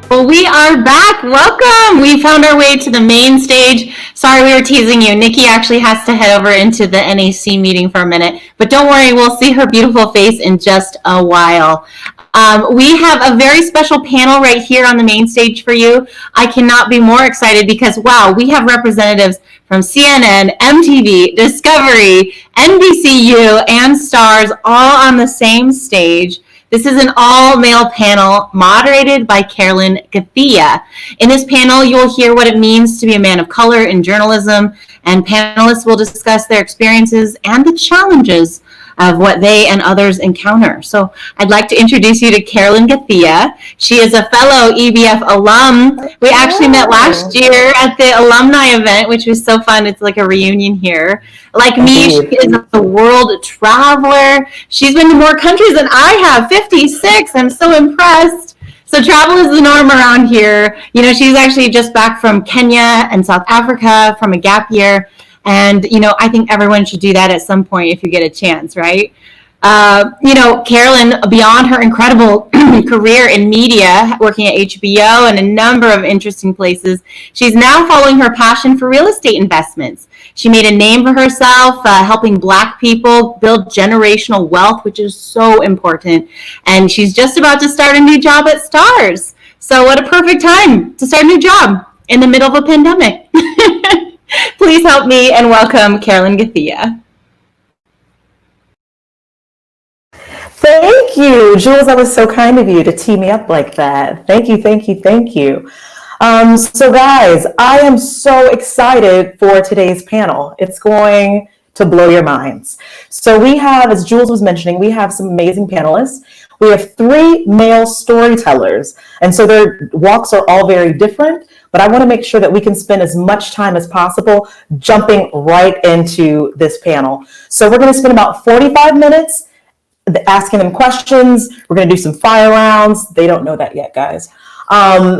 Well, we are back. Welcome. We found our way to the main stage. Sorry we were teasing you. Nikki actually has to head over into the NAC meeting for a minute, but don't worry, we'll see her beautiful face in just a while. We have a very special panel right here on the main stage for you. I cannot be more excited because, wow, we have representatives from CNN, MTV, Discovery, NBCU, and Starz all on the same stage. This is an all-male panel moderated by Carolyn, Githieya. In this panel, you'll hear what it means to be a man of color in journalism, and panelists will discuss their experiences and the challenges of what they and others encounter. So I'd like to introduce you to Carolyn, Githieya. She is a fellow EBF alum. We actually met last year at the alumni event, which was so fun. It's like a reunion here. Like me, she is a world traveler. She's been to more countries than I have, 56. I'm so impressed. So travel is the norm around here. You know, she's actually just back from Kenya and South Africa from a gap year. And, you know, I think everyone should do that at some point if you get a chance, right? You know, Carolyn, beyond her incredible career in media, working at HBO and a number of interesting places, she's now following her passion for real estate investments. She made a name for herself, helping Black people build generational wealth, which is so important. And she's just about to start a new job at Starz. So what a perfect time to start a new job in the middle of a pandemic. Please help me and welcome Carolyn, Githieya. Thank you, Jules. That was so kind of you to tee me up like that. Thank you, thank you, thank you. So guys, I am so excited for today's panel. It's going to blow your minds. So we have, as Jules was mentioning, we have some amazing panelists. We have 3 male storytellers, and so their walks are all very different, but I want to make sure that we can spend as much time as possible jumping right into this panel. So we're going to spend about 45 minutes asking them questions. We're going to do some fire rounds. They don't know that yet, guys.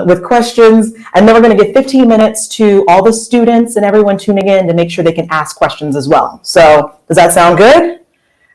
With questions, and then we're going to give 15 minutes to all the students and everyone tuning in to make sure they can ask questions as well. So does that sound good?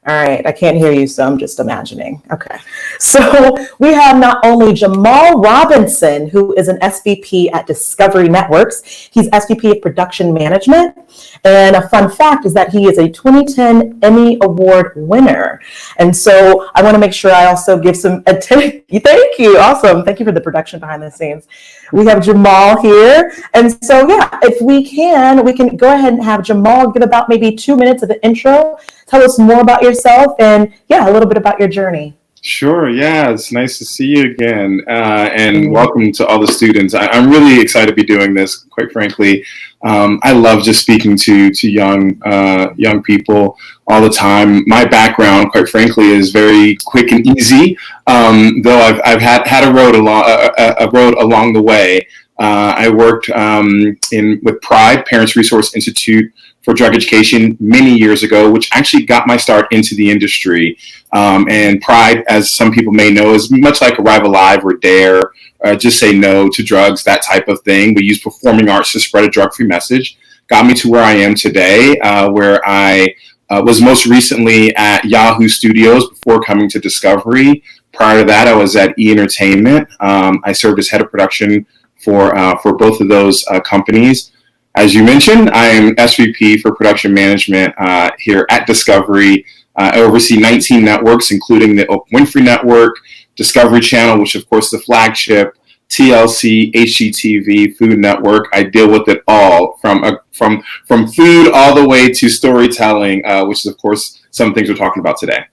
All right, I can't hear you, so I'm just imagining. Okay, so we have not only Jhamal Robinson, who is an SVP at Discovery Networks. He's SVP of Production Management. And a fun fact is that he is a 2010 Emmy Award winner. And so I want to make sure I also give some attention. Thank you. Awesome. Thank you for the production behind the scenes. We have Jhamal here. And so, yeah, if we can go ahead and have Jhamal give about maybe 2 minutes of the intro. Tell us more about yourself and, yeah, a little bit about your journey. Sure. Yeah, it's nice to see you again. And welcome to all the students. I'm really excited to be doing this, quite frankly. I love just speaking to young people all the time. My background, quite frankly, is very quick and easy, though I've had a road along the way. I worked with Pride, Parents Resource Institute for Drug Education many years ago, which actually got my start into the industry. And Pride, as some people may know, is much like Arrive Alive or DARE, Just Say No to Drugs, that type of thing. We use performing arts to spread a drug-free message. Got me to where I am today, where I was most recently at Yahoo Studios before coming to Discovery. Prior to that, I was at E! Entertainment. I served as head of production for both of those companies. As you mentioned, I am SVP for Production Management here at Discovery. I oversee 19 networks, including the Oprah Winfrey Network, Discovery Channel, which of course is the flagship, TLC, HGTV, Food Network. I deal with it all, from food all the way to storytelling, which is of course some of the things we're talking about today.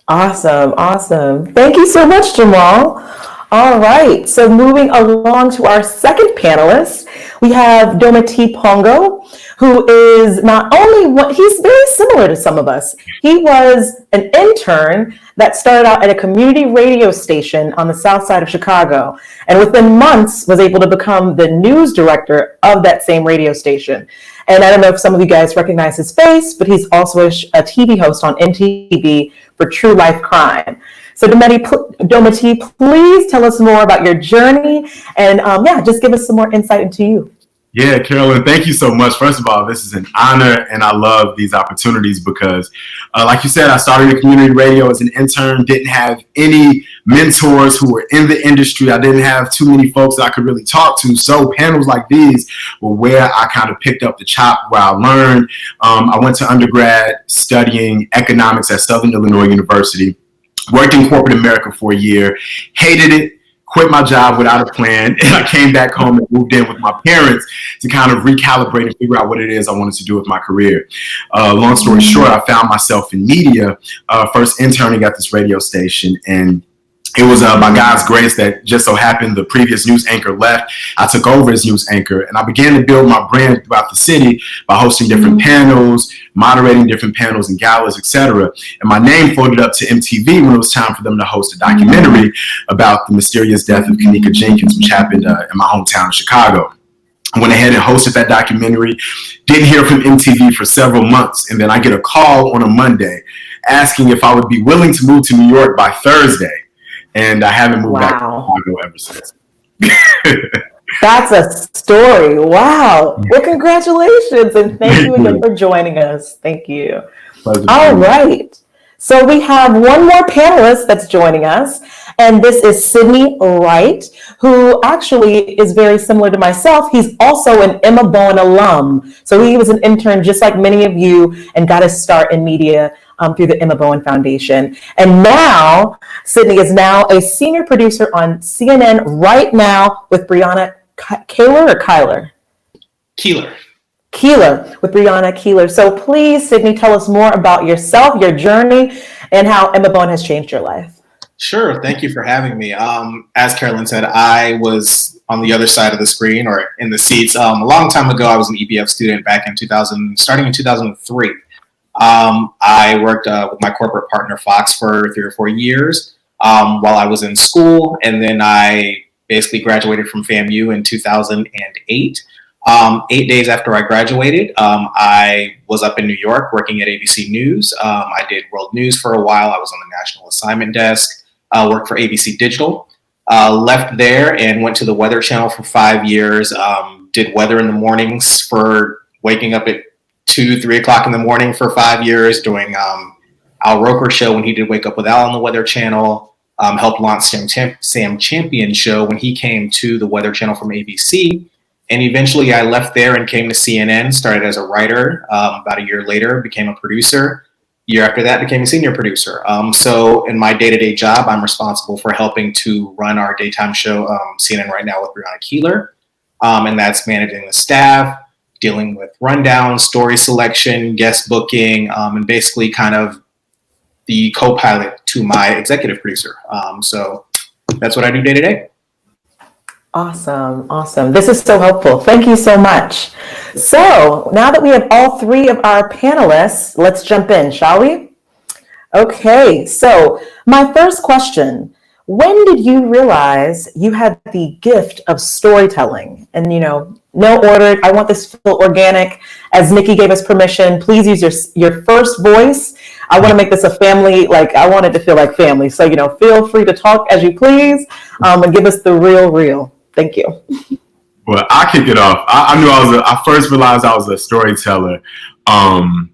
Awesome, awesome. Thank you so much, Jhamal. All right, so moving along to our second panelist, we have Dometi Pongo, who is not only he's very similar to some of us. He was an intern that started out at a community radio station on the south side of Chicago, and within months was able to become the news director of that same radio station. And I don't know if some of you guys recognize his face, but he's also a TV host on MTV for True Life Crime. So Dometi, please tell us more about your journey and just give us some more insight into you. Yeah, Carolyn, thank you so much. First of all, this is an honor, and I love these opportunities because, like you said, I started in community radio as an intern, didn't have any mentors who were in the industry. I didn't have too many folks that I could really talk to. So panels like these were where I kind of picked up the chop, where I learned. I went to undergrad studying economics at Southern Illinois University, worked in corporate America for a year, hated it, quit my job without a plan, and I came back home and moved in with my parents to kind of recalibrate and figure out what it is I wanted to do with my career. Long story short, I found myself in media, first interning at this radio station, and it was by God's grace that just so happened the previous news anchor left. I took over as news anchor, and I began to build my brand throughout the city by hosting different panels, moderating different panels and galas, etc. And my name floated up to MTV when it was time for them to host a documentary about the mysterious death of Keilar Jenkins, which happened in my hometown of Chicago. I went ahead and hosted that documentary, didn't hear from MTV for several months, and then I get a call on a Monday asking if I would be willing to move to New York by Thursday. And I haven't moved back to Chicago ever since. That's a story. Wow. Well, congratulations. And thank you again for joining us. Thank you. All right. So we have one more panelist that's joining us. And this is Sidney Wright, who actually is very similar to myself. He's also an Emma Bowen alum. So he was an intern just like many of you and got his start in media through the Emma Bowen Foundation. And now, Sidney is now a senior producer on CNN right now with Brianna Keilar or Keilar? Keilar, with Brianna Keilar. So please, Sidney, tell us more about yourself, your journey, and how Emma Bowen has changed your life. Sure. Thank you for having me. As Carolyn said, I was on the other side of the screen or in the seats. A long time ago, I was an EBF student back in starting in 2003. I worked with my corporate partner, Fox, for 3 or 4 years while I was in school. And then I basically graduated from FAMU in 2008. 8 days after I graduated, I was up in New York working at ABC News. I did world news for a while. I was on the national assignment desk, worked for ABC Digital, left there and went to the Weather Channel for 5 years, did weather in the mornings for waking up at 2, 3 o'clock in the morning for 5 years, doing Al Roker's show when he did Wake Up with Al on the Weather Channel, helped launch Sam Champion's show when he came to the Weather Channel from ABC. And eventually I left there and came to CNN, started as a writer. About a year later, became a producer. Year after that, became a senior producer. So in my day-to-day job, I'm responsible for helping to run our daytime show, CNN Right Now with Brianna Keilar. And that's managing the staff, dealing with rundowns, story selection, guest booking, and basically kind of the co-pilot to my executive producer. So that's what I do day to day. Awesome. This is so helpful. Thank you so much. So now that we have all 3 of our panelists, let's jump in, shall we? Okay, so my first question, when did you realize you had the gift of storytelling? And, no order, I want this to feel organic. As Nikki gave us permission, please use your first voice. I want to make this a family, I want it to feel like family. So, feel free to talk as you please and give us the real. Thank you. Well, I'll kick it off. I knew I first realized I was a storyteller in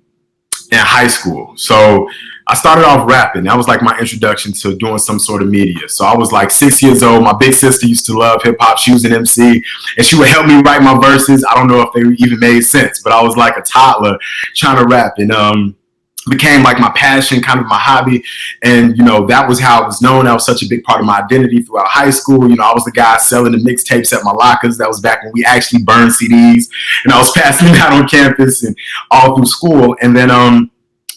high school. So I started off rapping. That was like my introduction to doing some sort of media. So I was like 6 years old. My big sister used to love hip hop. She was an MC and she would help me write my verses. I don't know if they even made sense, but I was like a toddler trying to rap, and became like my passion, kind of my hobby. And, that was how I was known. That was such a big part of my identity throughout high school. I was the guy selling the mixtapes at my lockers. That was back when we actually burned CDs, and I was passing them out on campus and all through school. And then,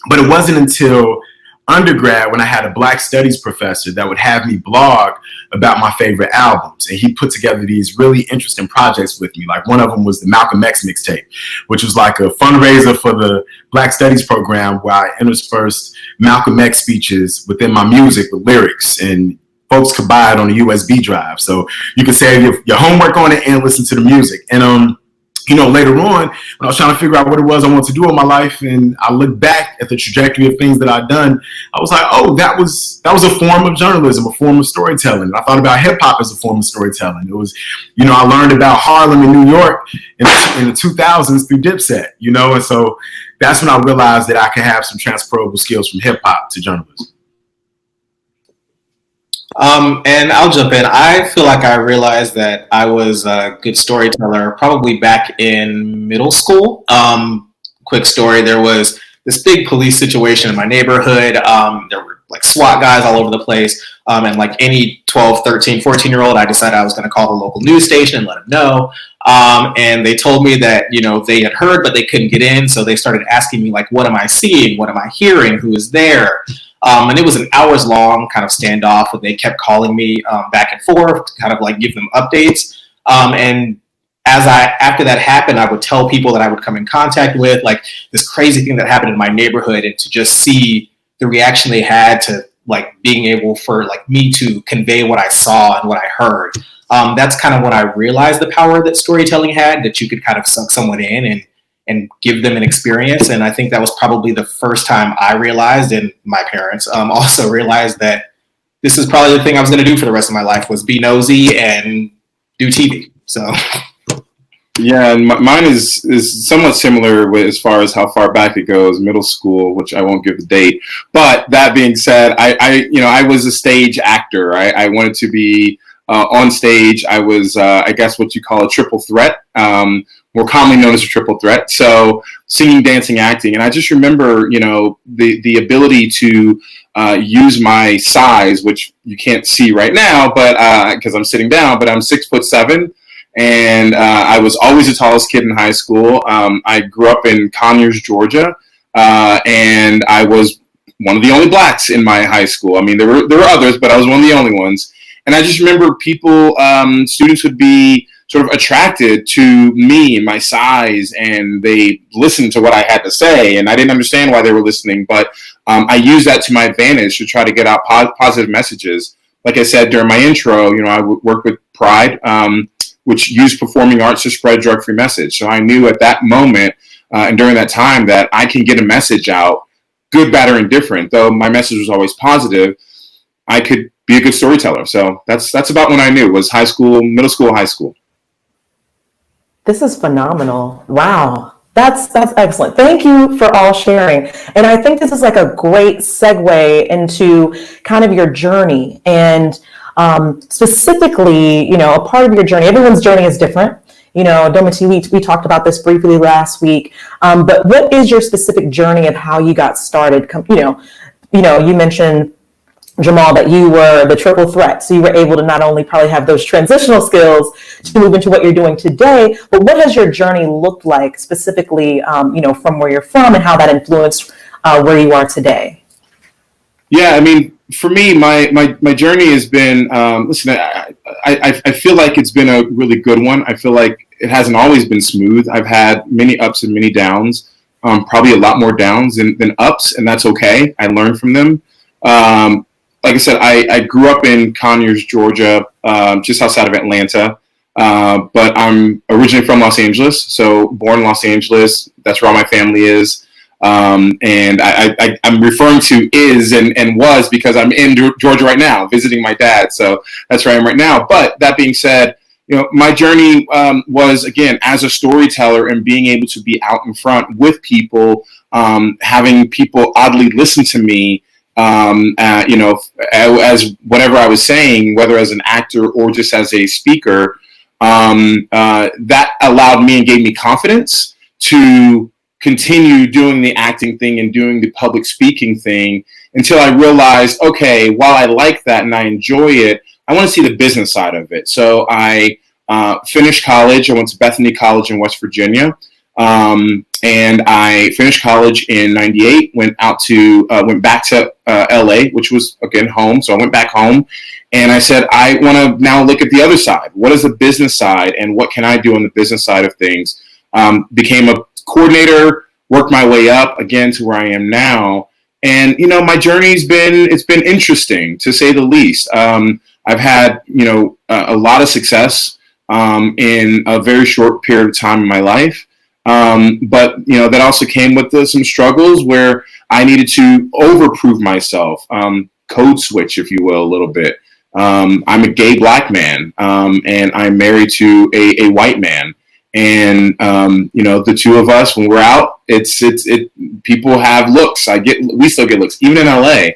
but it wasn't until undergrad when I had a Black Studies professor that would have me blog about my favorite albums. And he put together these really interesting projects with me. Like one of them was the Malcolm X mixtape, which was like a fundraiser for the Black Studies program where I interspersed Malcolm X speeches within my music with lyrics, and folks could buy it on a USB drive. So you could save your homework on it and listen to the music. And, later on, when I was trying to figure out what it was I wanted to do in my life, and I looked back at the trajectory of things that I'd done, I was like, oh, that was a form of journalism, a form of storytelling. And I thought about hip hop as a form of storytelling. It was, I learned about Harlem in New York in the 2000s through Dipset, and so that's when I realized that I could have some transferable skills from hip hop to journalism. And I'll jump in. I feel like I realized that I was a good storyteller probably back in middle school. Quick story, there was this big police situation in my neighborhood. There were like SWAT guys all over the place. And like any 12, 13, 14-year-old, I decided I was going to call the local news station and let them know. And they told me that, they had heard, but they couldn't get in. So they started asking me, like, what am I seeing? What am I hearing? Who is there? And it was an hours long kind of standoff, and they kept calling me back and forth to kind of like give them updates. And after that happened, I would tell people that I would come in contact with, like, this crazy thing that happened in my neighborhood, and to just see the reaction they had to like being able for like me to convey what I saw and what I heard. That's kind of when I realized the power that storytelling had, that you could kind of suck someone in and give them an experience. And I think that was probably the first time I realized, and my parents also realized, that this is probably the thing I was going to do for the rest of my life, was be nosy and do TV. So. Yeah, and mine is somewhat similar as far as how far back it goes, middle school, which I won't give the date. But that being said, I was a stage actor. I wanted to be on stage. I was, I guess, what you call a triple threat, more commonly known as a triple threat. So singing, dancing, acting. And I just remember, the ability to use my size, which you can't see right now, but because I'm sitting down, but I'm 6'7". And I was always the tallest kid in high school. I grew up in Conyers, Georgia, and I was one of the only blacks in my high school. I mean, there were others, but I was one of the only ones. And I just remember students would be sort of attracted to me and my size, and they listened to what I had to say. And I didn't understand why they were listening, but I used that to my advantage to try to get out positive messages. Like I said during my intro, I worked with Pride, which used performing arts to spread a drug-free message. So I knew at that moment and during that time that I can get a message out, good, bad, or indifferent. Though my message was always positive, I could be a good storyteller. So that's about when I knew, was high school, middle school, high school. This is phenomenal. Wow. That's excellent. Thank you for all sharing. And I think this is like a great segue into kind of your journey, and specifically, a part of your journey. Everyone's journey is different. Dometi, we talked about this briefly last week. But what is your specific journey of how you got started? You mentioned, Jhamal, that you were the triple threat. So you were able to not only probably have those transitional skills to move into what you're doing today, but what has your journey looked like specifically, from where you're from, and how that influenced where you are today? Yeah, I mean, for me, my journey has been, listen, I feel like it's been a really good one. I feel like it hasn't always been smooth. I've had many ups and many downs, probably a lot more downs than ups, and that's okay. I learned from them. Like I said, I grew up in Conyers, Georgia, just outside of Atlanta, but I'm originally from Los Angeles, so born in Los Angeles. That's where all my family is. And I'm referring to is and was because I'm in Georgia right now visiting my dad. So that's where I am right now. But that being said, my journey was, again, as a storyteller and being able to be out in front with people, having people oddly listen to me, as whatever I was saying, whether as an actor or just as a speaker, that allowed me and gave me confidence to continue doing the acting thing and doing the public speaking thing until I realized, okay, while I like that and I enjoy it, I want to see the business side of it. So I finished college. I went to Bethany College in West Virginia. And I finished college in '98, went back to LA, which was, again, home. So I went back home and I said, I want to now look at the other side. What is the business side and what can I do on the business side of things? Became a coordinator, worked my way up again to where I am now. And, my journey's it's been interesting, to say the least. I've had, a lot of success in a very short period of time in my life. But that also came with some struggles where I needed to overprove myself, code switch, if you will, a little bit. I'm a gay black man, and I'm married to a white man. And, the two of us, when we're out, people have looks. We still get looks, even in LA.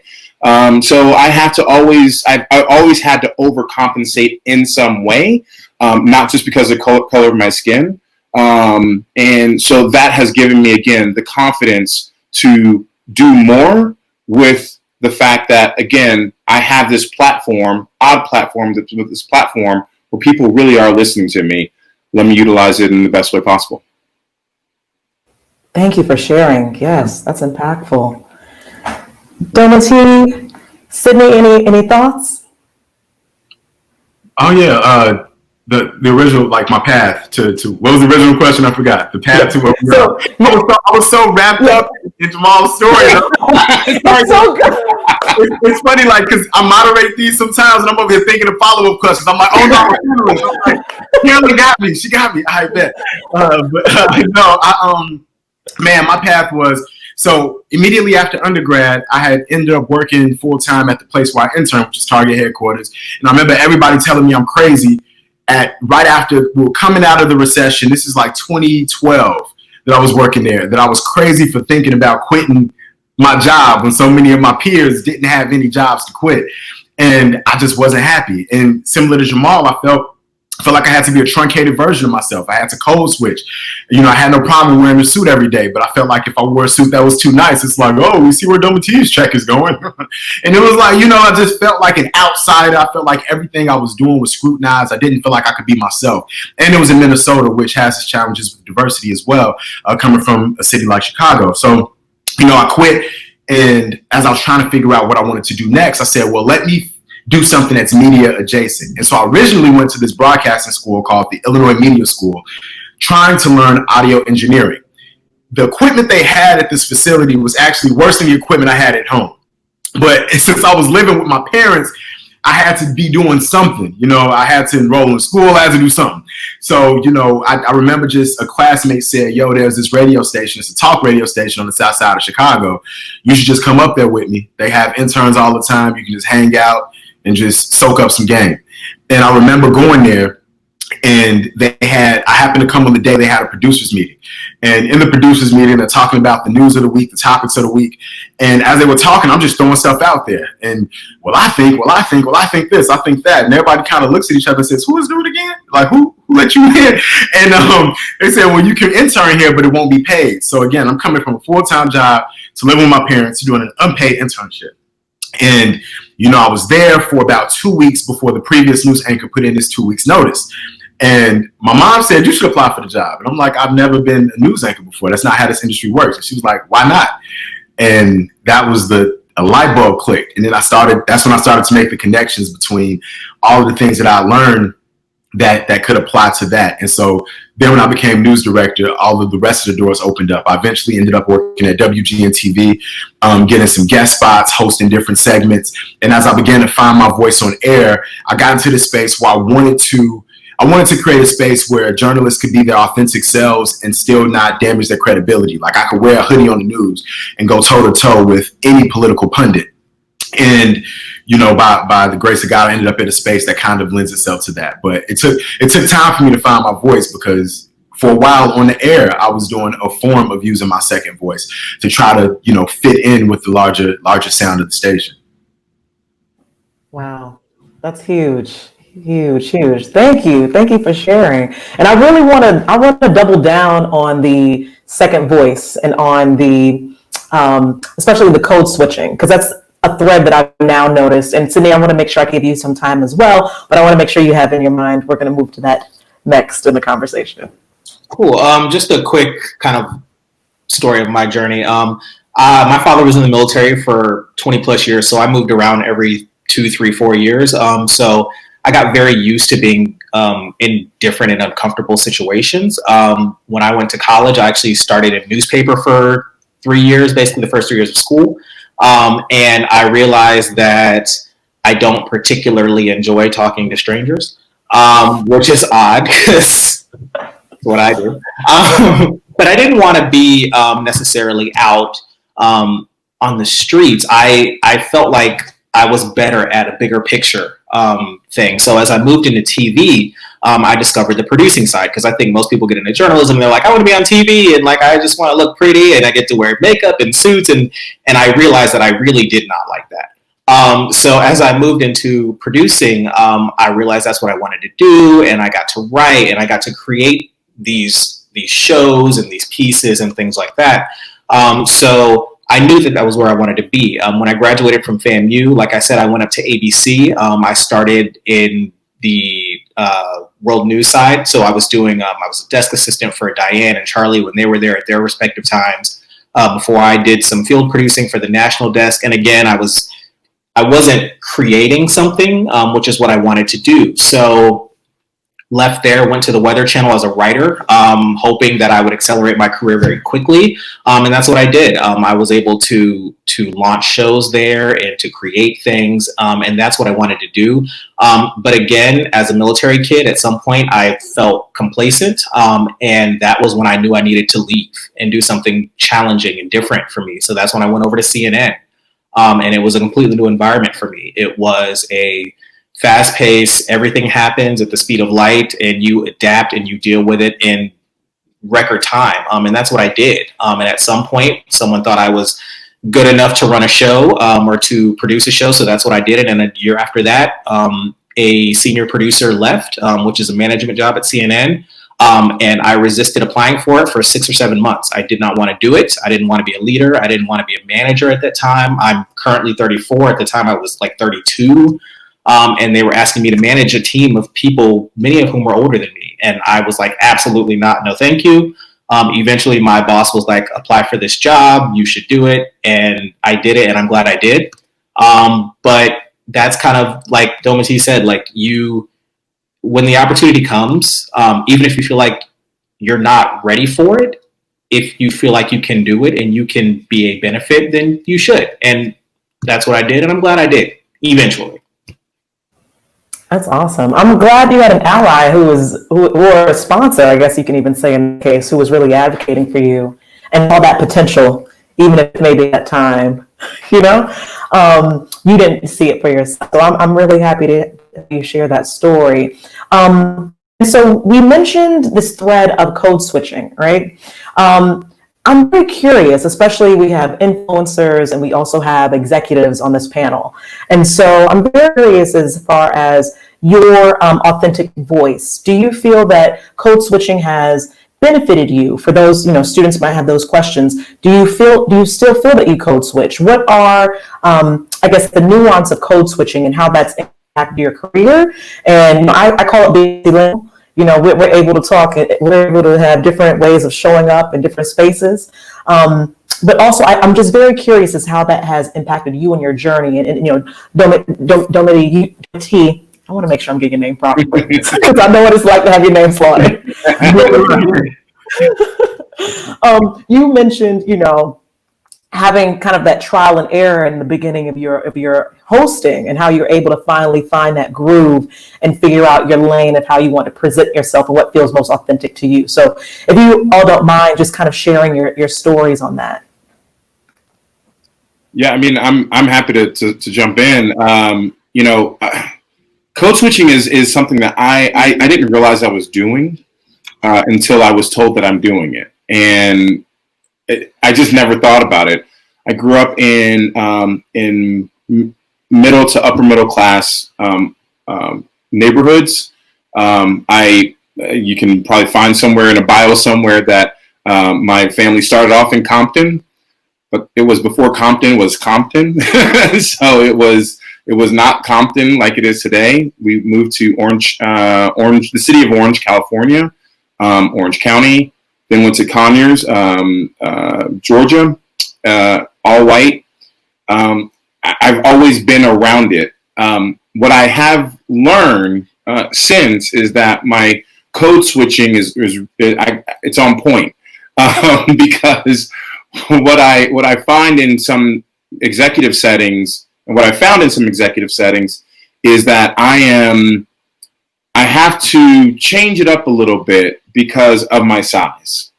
So I've always had to overcompensate in some way, not just because of the color of my skin. And so that has given me, again, the confidence to do more with the fact that, again, I have this platform where people really are listening to me. Let me utilize it in the best way possible. Thank you for sharing. Yes, that's impactful. Dometi, Sidney, any thoughts? Oh yeah, the original, like my path to what was the original question? I forgot. The path to I was so wrapped up in Jhamal's story. That's so good. It's funny, like, because I moderate these sometimes, and I'm over here thinking of follow-up questions. I'm like, oh no, I'm like, Carolyn got me. She got me. I bet. Man, my path was, so immediately after undergrad, I had ended up working full-time at the place where I interned, which is Target headquarters. And I remember everybody telling me I'm crazy right after we were coming out of the recession. This is like 2012 that I was working there, that I was crazy for thinking about quitting my job when so many of my peers didn't have any jobs to quit. And I just wasn't happy. And similar to Jhamal, I felt like I had to be a truncated version of myself. I had to code switch. I had no problem wearing a suit every day, but I felt like if I wore a suit that was too nice, it's like, oh, we see where Dometi's check is going. And it was like, I just felt like an outsider. I felt like everything I was doing was scrutinized. I didn't feel like I could be myself. And it was in Minnesota, which has its challenges with diversity as well, coming from a city like Chicago. So, I quit. And as I was trying to figure out what I wanted to do next, I said, well, let me do something that's media adjacent. And so I originally went to this broadcasting school called the Illinois Media School, trying to learn audio engineering. The equipment they had at this facility was actually worse than the equipment I had at home. But since I was living with my parents, I had to be doing something. I had to enroll in school, I had to do something. So, I remember just a classmate said, yo, there's this radio station. It's a talk radio station on the south side of Chicago. You should just come up there with me. They have interns all the time. You can just hang out and just soak up some game. And I remember going there, and I happened to come on the day they had a producers meeting. And in the producers meeting, they're talking about the news of the week, the topics of the week. And as they were talking, I'm just throwing stuff out there. And I think this, I think that. And everybody kind of looks at each other and says, who is doing it again? Like, who let you in? And they said, well, you can intern here, but it won't be paid. So again, I'm coming from a full-time job to live with my parents to doing an unpaid internship. And, I was there for about 2 weeks before the previous news anchor put in this 2 weeks notice. And my mom said, you should apply for the job. And I'm like, I've never been a news anchor before. That's not how this industry works. And she was like, why not? And that was a light bulb clicked. And then that's when I started to make the connections between all of the things that I learned that could apply to that. And so then when I became news director, all of the rest of the doors opened up. I eventually ended up working at WGN-TV, getting some guest spots, hosting different segments. And as I began to find my voice on air, I got into this space where I wanted to create a space where journalists could be their authentic selves and still not damage their credibility. Like I could wear a hoodie on the news and go toe to toe with any political pundit. And, by the grace of God, I ended up in a space that kind of lends itself to that. But it took time for me to find my voice, because for a while on the air, I was doing a form of using my second voice to try to, fit in with the larger sound of the station. Wow, that's huge. Huge. Thank you for sharing. And I really want to double down on the second voice and on the, especially the code switching, because that's a thread that I've now noticed. And Sidney, I want to make sure I give you some time as well, but I want to make sure you have in your mind, we're going to move to that next in the conversation. Cool. Just a quick kind of story of my journey. My father was in the military for 20 plus years, so I moved around every 2, 3, 4 years. So I got very used to being in different and uncomfortable situations. When I went to college, I actually started a newspaper for 3 years, basically the first 3 years of school. And I realized that I don't particularly enjoy talking to strangers, which is odd because that's what I do. But I didn't want to be necessarily out on the streets. I felt like I was better at a bigger picture thing. So as I moved into TV, I discovered the producing side, because I think most people get into journalism and they're like, I want to be on TV and like I just want to look pretty and I get to wear makeup and suits, and I realized that I really did not like that. So as I moved into producing, I realized that's what I wanted to do, and I got to write, and I got to create these shows and these pieces and things like that. So I knew that was where I wanted to be. When I graduated from FAMU, like I said, I went up to ABC. I started in the world news side. So I was doing, I was a desk assistant for Diane and Charlie when they were there at their respective times. Before I did some field producing for the national desk. And again, I wasn't creating something, which is what I wanted to do. So left there, went to the Weather Channel as a writer, hoping that I would accelerate my career very quickly. And that's what I did. I was able to launch shows there and to create things. And that's what I wanted to do. But again, as a military kid, at some point I felt complacent. And that was when I knew I needed to leave and do something challenging and different for me. So that's when I went over to CNN. And it was a completely new environment for me. It was a fast pace, everything happens at the speed of light, and you adapt and you deal with it in record time. And that's what I did. And at some point, someone thought I was good enough to run a show or to produce a show. So that's what I did. And a year after that, a senior producer left, which is a management job at CNN. And I resisted applying for it for 6 or 7 months. I did not want to do it. I didn't want to be a leader. I didn't want to be a manager at that time. I'm currently 34. At the time, I was like 32. And they were asking me to manage a team of people, many of whom were older than me. And I was like, absolutely not. No, thank you. Eventually, my boss was like, apply for this job. You should do it. And I did it, and I'm glad I did. But that's kind of like Dometi said, like when the opportunity comes, even if you feel like you're not ready for it, if you feel like you can do it and you can be a benefit, then you should. And that's what I did, and I'm glad I did, eventually. That's awesome. I'm glad you had an ally or a sponsor, I guess you can even say in the case, who was really advocating for you and all that potential, even if maybe at time, you didn't see it for yourself. So I'm really happy to you share that story. So we mentioned this thread of code switching, right? I'm very curious, especially we have influencers and we also have executives on this panel. And so I'm very curious as far as your authentic voice. Do you feel that code switching has benefited you? For those, students might have those questions. Do you still feel that you code switch? What are, I guess, the nuance of code switching and how that's impacted your career? And I call it being bilingual. We're able to talk, we're able to have different ways of showing up in different spaces. But also, I'm just very curious as how that has impacted you and your journey. And Dometi, I want to make sure I'm getting your name properly because I know what it's like to have your name slaughtered. You mentioned, having kind of that trial and error in the beginning of your hosting and how you're able to finally find that groove and figure out your lane of how you want to present yourself and what feels most authentic to you. So if you all don't mind just kind of sharing your stories on that. Yeah, I mean, I'm happy to jump in. Code switching is something that I didn't realize I was doing until I was told that I'm doing it. And I just never thought about it. I grew up in middle to upper middle class neighborhoods. You can probably find somewhere in a bio somewhere that my family started off in Compton, but it was before Compton was Compton. So it was not Compton like it is today. We moved to the city of Orange, California, Orange County. Then went to Conyers, Georgia, all white. I've always been around it. What I have learned since is that my code switching it's on point because what I find in some executive settings and what I found in some executive settings is that I have to change it up a little bit because of my size.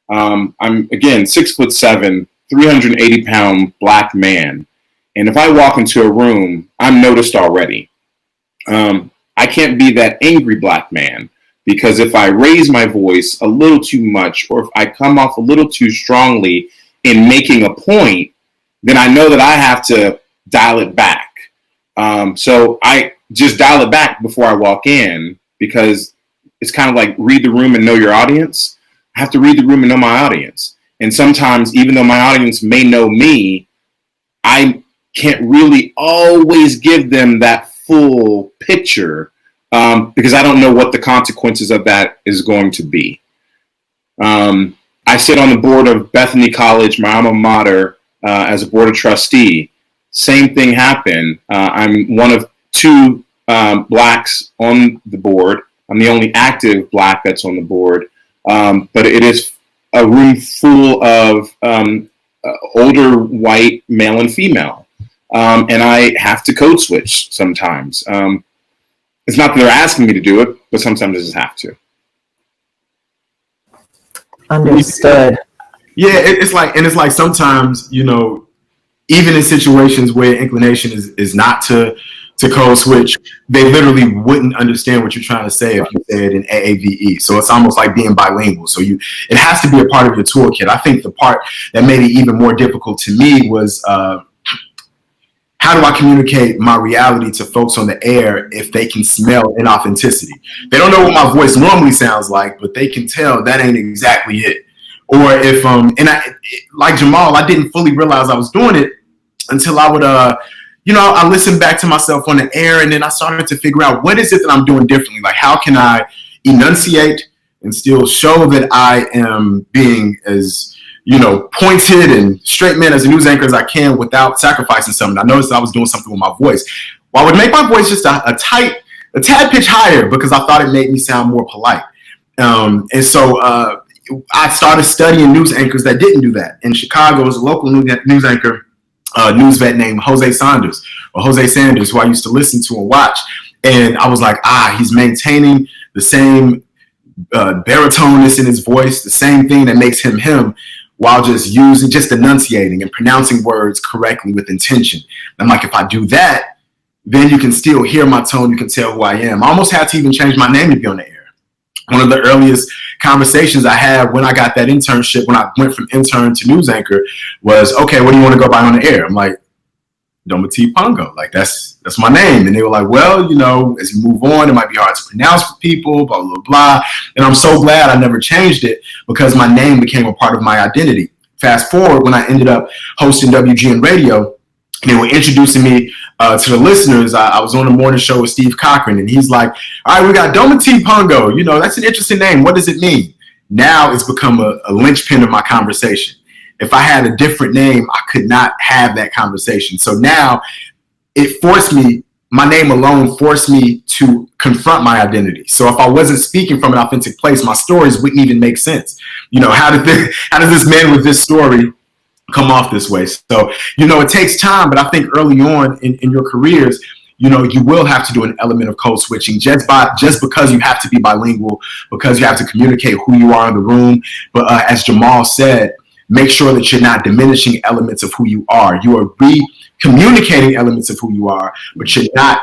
I'm again 6'7", 380-pound black man, and if I walk into a room, I'm noticed already. I can't be that angry black man because if I raise my voice a little too much or if I come off a little too strongly in making a point, then I know that I have to dial it back. So I just dial it back before I walk in, because it's kind of like read the room and know your audience. I have to read the room and know my audience. And sometimes, even though my audience may know me, I can't really always give them that full picture, because I don't know what the consequences of that is going to be. I sit on the board of Bethany College, my alma mater, as a board of trustee. Same thing happened. I'm one of two blacks on the board. I'm the only active black that's on the board. But it is a room full of older white male and female. And I have to code switch sometimes. It's not that they're asking me to do it, but sometimes I just have to. Understood. Yeah, it's like sometimes, even in situations where inclination is not to code switch, they literally wouldn't understand what you're trying to say if you said in AAVE. So it's almost like being bilingual. So it has to be a part of your toolkit. I think the part that made it even more difficult to me was how do I communicate my reality to folks on the air if they can smell inauthenticity? They don't know what my voice normally sounds like, but they can tell that ain't exactly it. Or if like Jhamal, I didn't fully realize I was doing it until I would I listened back to myself on the air, and then I started to figure out what is it that I'm doing differently. Like, how can I enunciate and still show that I am being as pointed and straight man as a news anchor as I can without sacrificing something. I noticed that I was doing something with my voice. Well, I would make my voice just a tad pitch higher because I thought it made me sound more polite. And so I started studying news anchors that didn't do that. In Chicago, there was a local news anchor, news vet named Jose Sanders, who I used to listen to and watch. And I was like, he's maintaining the same baritoneness in his voice, the same thing that makes him him, while just enunciating and pronouncing words correctly with intention. I'm like, if I do that, then you can still hear my tone. You can tell who I am. I almost had to even change my name to be on the air. One of the earliest conversations I had when I got that internship, when I went from intern to news anchor, was, okay, what do you want to go by on the air? I'm like, Dometi Pongo. Like, that's my name. And they were like, well, as you move on, it might be hard to pronounce for people, blah, blah, blah. And I'm so glad I never changed it, because my name became a part of my identity. Fast forward, when I ended up hosting WGN Radio, they were introducing me to the listeners. I was on a morning show with Steve Cochran, and he's like, all right, we got Dometi Pongo. That's an interesting name. What does it mean? Now it's become a linchpin of my conversation. If I had a different name, I could not have that conversation. So now my name alone forced me to confront my identity. So if I wasn't speaking from an authentic place, my stories wouldn't even make sense. How does this man with this story come off this way? So, it takes time, but I think early on in your careers, you will have to do an element of code switching just because you have to be bilingual, because you have to communicate who you are in the room. But as Jhamal said, make sure that you're not diminishing elements of who you are. You are communicating elements of who you are, but you're not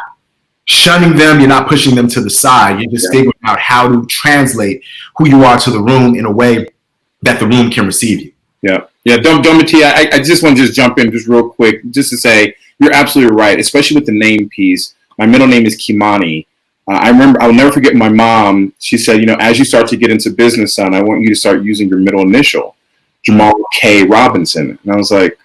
shunning them. You're not pushing them to the side. You're just figuring out how to translate who you are to the room in a way that the room can receive you. Yeah. Dometi, I just want to just jump in just real quick, just to say you're absolutely right, especially with the name piece. My middle name is Kimani. I'll never forget my mom. She said, as you start to get into business, son, I want you to start using your middle initial, Jhamal K. Robinson. And I was like,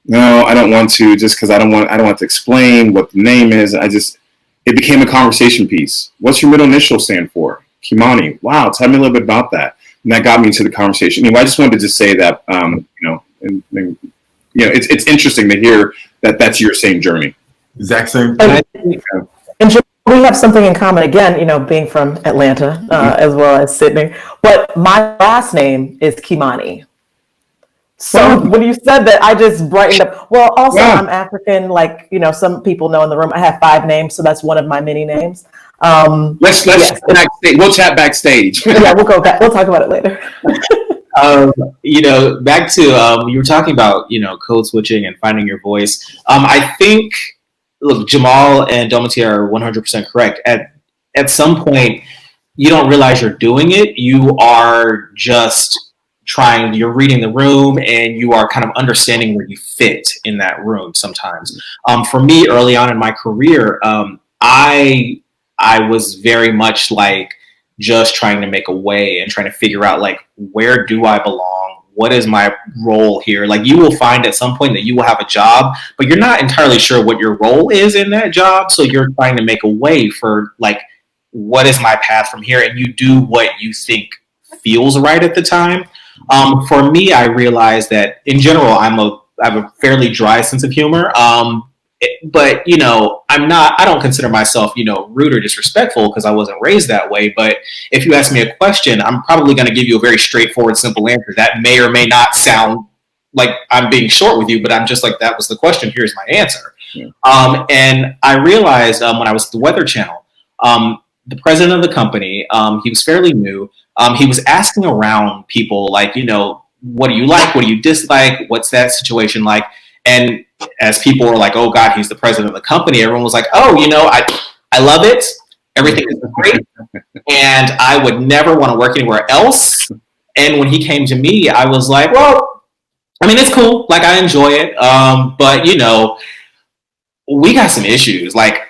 no, I don't want to, just because I don't want to explain what the name is. It became a conversation piece. What's your middle initial stand for? Kimani. Wow, tell me a little bit about that. And that got me into the conversation. Anyway, I just wanted to just say that, it's interesting to hear that that's your same journey. Exact same. And we have something in common again, being from Atlanta, as well as Sidney. But my last name is Kimani. So when you said that, I just brightened up. Well, also I'm African, some people know in the room. I have 5 names, so that's one of my many names. Let's backstage. We'll chat backstage. Yeah, we'll go back. We'll talk about it later. Back to you were talking about code switching and finding your voice. I think Jhamal and Dometi are 100% correct. At some point, you don't realize you're doing it. You are just you're reading the room and you are kind of understanding where you fit in that room sometimes. For me, early on in my career, I was very much like just trying to make a way and trying to figure out like, where do I belong? What is my role here? Like, you will find at some point that you will have a job, but you're not entirely sure what your role is in that job. So you're trying to make a way for like, what is my path from here? And you do what you think feels right at the time. For me, I realized that in general, I have a fairly dry sense of humor. But I don't consider myself, rude or disrespectful because I wasn't raised that way. But if you ask me a question, I'm probably going to give you a very straightforward, simple answer that may or may not sound like I'm being short with you, but I'm just like, that was the question. Here's my answer. Yeah. And I realized when I was at the Weather Channel, the president of the company, he was fairly new. He was asking around people like, what do you like? What do you dislike? What's that situation like? And as people were like, oh God, he's the president of the company, everyone was like, oh, I love it. Everything is great. And I would never want to work anywhere else. And when he came to me, I was like, well, I mean, it's cool. Like, I enjoy it. But, we got some issues. Like,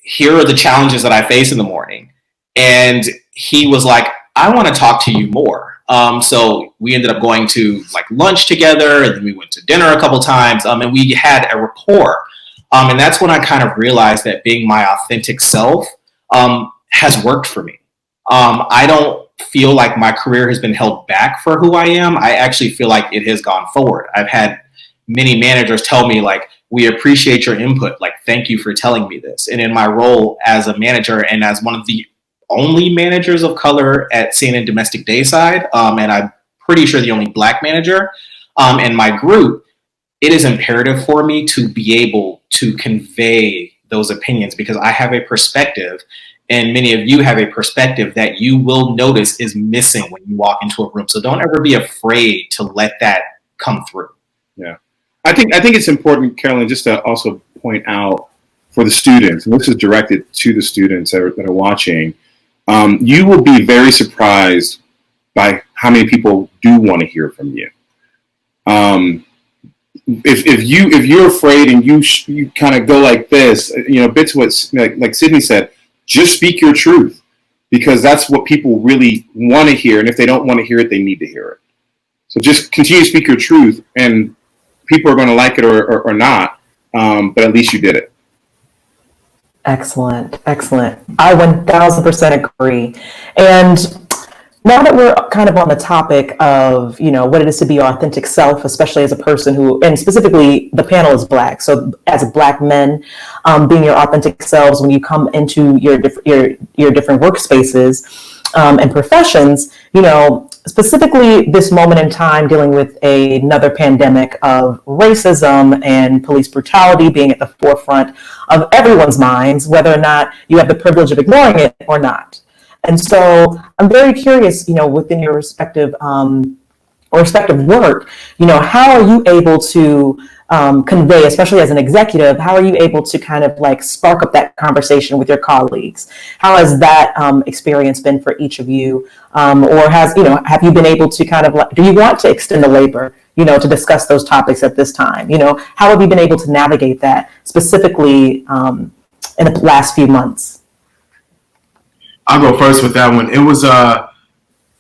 here are the challenges that I face in the morning. And he was like, I want to talk to you more. So we ended up going to like lunch together, and then we went to dinner a couple times, and we had a rapport. And that's when I kind of realized that being my authentic self has worked for me. I don't feel like my career has been held back for who I am. I actually feel like it has gone forward. I've had many managers tell me like, we appreciate your input. Like, thank you for telling me this. And in my role as a manager and as one of the only managers of color at CNN Domestic Dayside, and I'm pretty sure the only Black manager in my group, it is imperative for me to be able to convey those opinions because I have a perspective, and many of you have a perspective that you will notice is missing when you walk into a room. So don't ever be afraid to let that come through. Yeah. I think it's important, Carolyn, just to also point out for the students, and this is directed to the students that are watching, you will be very surprised by how many people do want to hear from you. If you're afraid and you kind of go like this, bits what like Sidney said, just speak your truth because that's what people really want to hear. And if they don't want to hear it, they need to hear it. So just continue to speak your truth, and people are going to like it or not. But at least you did it. Excellent. I 1000% agree. And now that we're kind of on the topic of, what it is to be your authentic self, especially as a person who, and specifically the panel is Black. So as Black men, being your authentic selves when you come into your different workspaces and professions, specifically this moment in time dealing with another pandemic of racism and police brutality being at the forefront of everyone's minds, whether or not you have the privilege of ignoring it or not. And so I'm very curious, within your respective work, how are you able to convey, especially as an executive, how are you able to kind of like spark up that conversation with your colleagues? How has that experience been for each of you? Or have you been able to kind of like, do you want to extend the labor, to discuss those topics at this time? How have you been able to navigate that specifically in the last few months? I'll go first with that one. It was,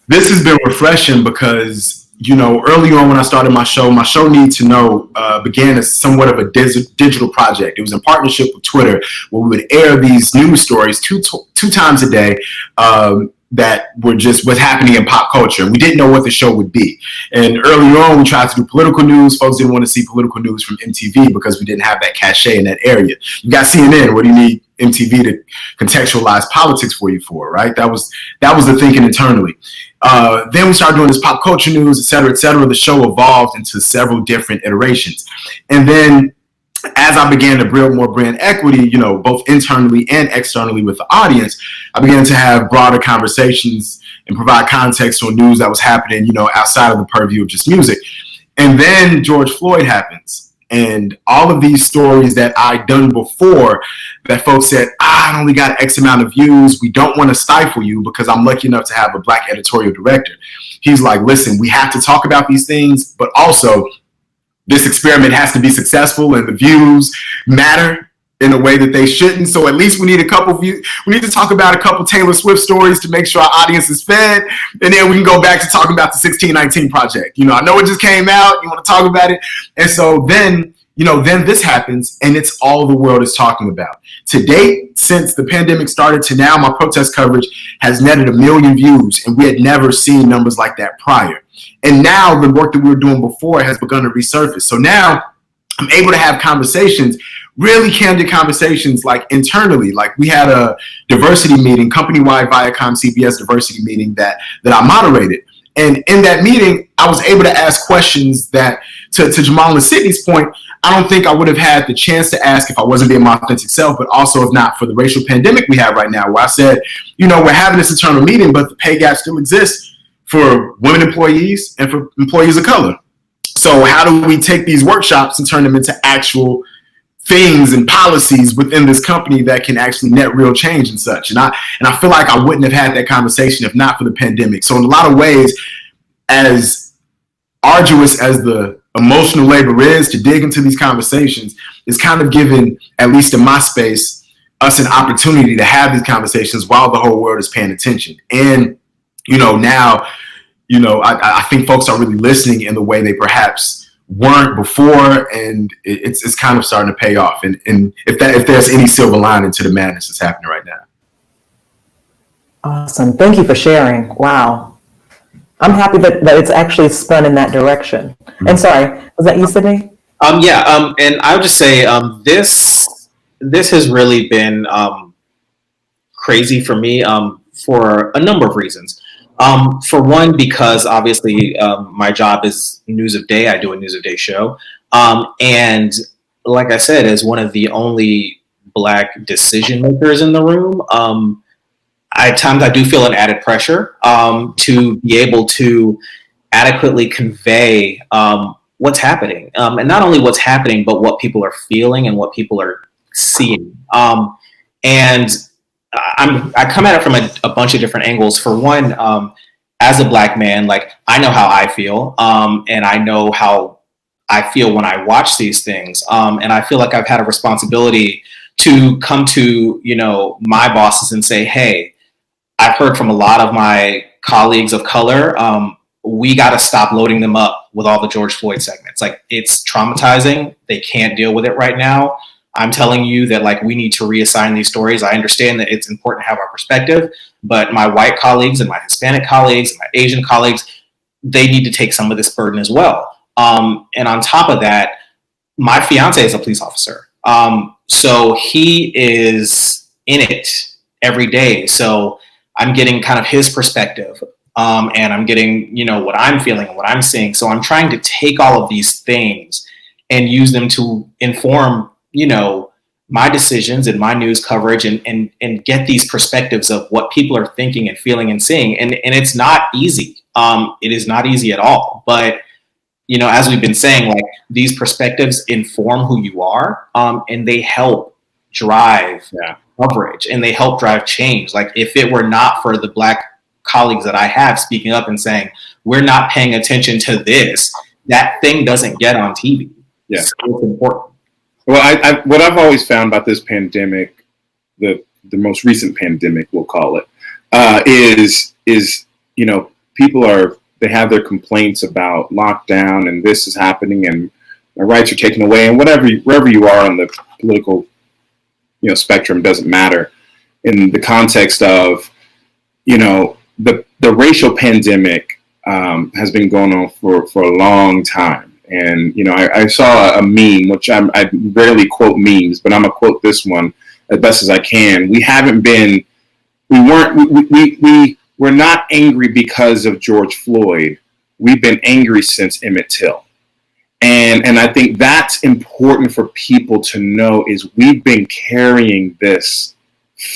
this has been refreshing because, early on when I started my show Need to Know began as somewhat of a digital project. It was in partnership with Twitter, where we would air these news stories two times a day that were just what's happening in pop culture. And we didn't know what the show would be. And early on, we tried to do political news. Folks didn't want to see political news from MTV because we didn't have that cachet in that area. You got CNN. What do you need MTV to contextualize politics for you for, right? That was the thinking internally. Then we started doing this pop culture news, et cetera, et cetera. The show evolved into several different iterations. And then as I began to build more brand equity, both internally and externally with the audience, I began to have broader conversations and provide context on news that was happening, outside of the purview of just music. And then George Floyd happens. And all of these stories that I'd done before that folks said, I only got X amount of views. We don't want to stifle you because I'm lucky enough to have a Black editorial director. he's like, listen, we have to talk about these things, but also this experiment has to be successful and the views matter in a way that they shouldn't. So at least we need a couple views. We need to talk about a couple Taylor Swift stories to make sure our audience is fed. And then we can go back to talking about the 1619 Project. You know, I know it just came out. You want to talk about it. And so then, you know, then this happens and it's all the world is talking about. To date, since the pandemic started to now, my protest coverage has netted 1 million views, and we had never seen numbers like that prior. And now the work that we were doing before has begun to resurface. So now I'm able to have conversations, really candid conversations, like internally. Like we had a diversity meeting, company-wide ViacomCBS diversity meeting that I moderated. And in that meeting, I was able to ask questions that, to Jhamal and Sidney's point, I don't think I would have had the chance to ask if I wasn't being my authentic self, but also if not for the racial pandemic we have right now, where I said, you know, we're having this internal meeting, but the pay gap still exists for women employees and for employees of color. So how do we take these workshops and turn them into actual things and policies within this company that can actually net real change and such? And I feel like I wouldn't have had that conversation if not for the pandemic. So in a lot of ways, as arduous as the emotional labor is to dig into these conversations, it's kind of given, at least in my space, us an opportunity to have these conversations while the whole world is paying attention. And, you know, now, you know, I think folks are really listening in the way they perhaps weren't before, and it's kind of starting to pay off. And if there's any silver lining to the madness that's happening right now. Awesome. Thank you for sharing. Wow. I'm happy that it's actually spun in that direction. And sorry, was that you, Sidney? And I would just say this has really been crazy for me for a number of reasons. For one, because obviously my job is News of Day. I do a News of Day show. And like I said, as one of the only Black decision makers in the room, at times I do feel an added pressure to be able to adequately convey what's happening. And not only what's happening, but what people are feeling and what people are seeing. And I come at it from a bunch of different angles. For one, as a Black man, like I know how I feel, and I know how I feel when I watch these things. And I feel like I've had a responsibility to come to, you know, my bosses and say, hey, I've heard from a lot of my colleagues of color, we got to stop loading them up with all the George Floyd segments. Like, it's traumatizing. They can't deal with it right now. I'm telling you that, like, we need to reassign these stories. I understand that it's important to have our perspective, but my white colleagues and my Hispanic colleagues and my Asian colleagues, they need to take some of this burden as well. And on top of that, my fiance is a police officer. So he is in it every day. So I'm getting kind of his perspective, and I'm getting, you know, what I'm feeling and what I'm seeing. So I'm trying to take all of these things and use them to inform, you know, my decisions and my news coverage, and get these perspectives of what people are thinking and feeling and seeing. And it's not easy. It is not easy at all. But, you know, as we've been saying, like, these perspectives inform who you are, and they help drive coverage, and they help drive change. Like, if it were not for the Black colleagues that I have speaking up and saying, we're not paying attention to this, that thing doesn't get on TV. Yeah. So it's important. Well, what I've always found about this pandemic, the most recent pandemic, we'll call it, is, you know, they have their complaints about lockdown and this is happening and my rights are taken away, and wherever you are on the political, you know, spectrum doesn't matter in the context of, you know, the racial pandemic has been going on for a long time. And, you know, I saw a meme, which I rarely quote memes, but I'm going to quote this one as best as I can. We're not angry because of George Floyd. We've been angry since Emmett Till. And I think that's important for people to know, is we've been carrying this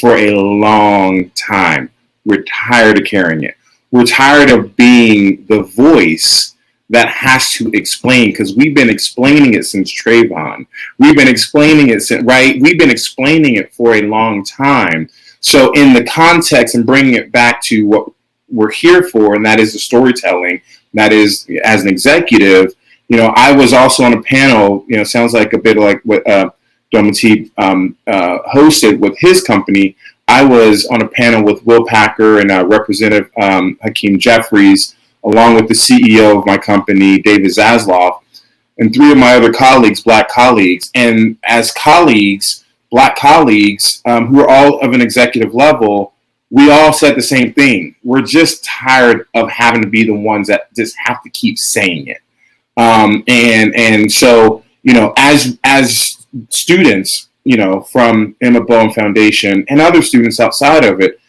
for a long time. We're tired of carrying it. We're tired of being the voice that has to explain, because we've been explaining it since Trayvon. We've been explaining it since, right? We've been explaining it for a long time. So in the context and bringing it back to we're here for, and that is the storytelling. That is, as an executive, I was also on a panel, sounds like a bit like what Dometi hosted with his company. I was on a panel with Will Packer and Representative Hakeem Jeffries, along with the CEO of my company, David Zasloff, and 3 of my other colleagues, Black colleagues. And as colleagues, Black colleagues, who are all of an executive level, we all said the same thing. We're just tired of having to be the ones that just have to keep saying it. And so, as students, from Emma Bowen Foundation and other students outside of it,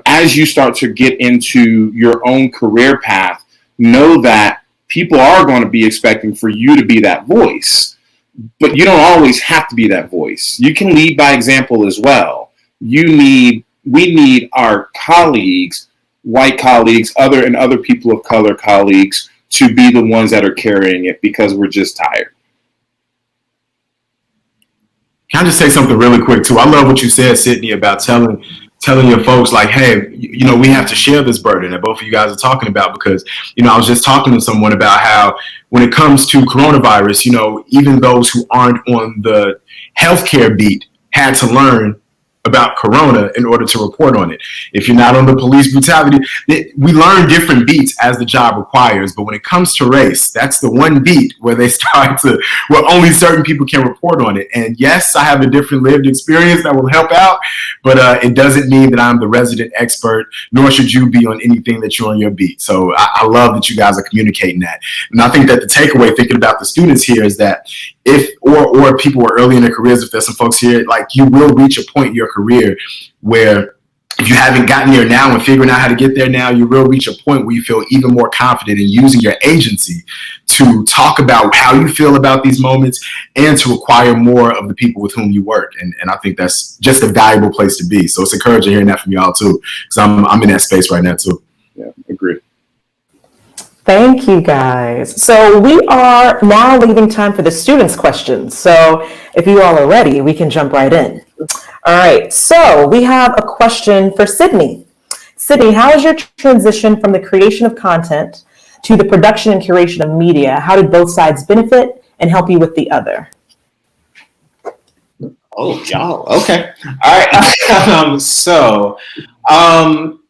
as you start to get into your own career path, know that people are going to be expecting for you to be that voice, but you don't always have to be that voice. You can lead by example as well. We need our colleagues, white colleagues, other people of color colleagues, to be the ones that are carrying it, because we're just tired. Can I just say something really quick too? I love what you said, Sidney, about telling your folks, like, hey, we have to share this burden that both of you guys are talking about, because, I was just talking to someone about how when it comes to coronavirus, even those who aren't on the healthcare beat had to learn about corona in order to report on it. If you're not on the police brutality, we learn different beats as the job requires. But when it comes to race, that's the one beat where they start to, where only certain people can report on it. And yes, I have a different lived experience that will help out, but it doesn't mean that I'm the resident expert, nor should you be on anything that you're on your beat. So I love that you guys are communicating that. And I think that the takeaway, thinking about the students here, is that if, or people are early in their careers, if there's some folks here, like, you will reach a point in your career where, if you haven't gotten there now and figuring out how to get there now, you will reach a point where you feel even more confident in using your agency to talk about how you feel about these moments and to acquire more of the people with whom you work. And I think that's just a valuable place to be. So it's encouraging hearing that from y'all too, because I'm in that space right now too. Yeah, agreed. Thank you, guys. So we are now leaving time for the students' questions. So if you all are ready, we can jump right in. All right, so we have a question for Sidney. Sidney, how is your transition from the creation of content to the production and curation of media? How did both sides benefit and help you with the other? Oh, y'all. Okay. All right.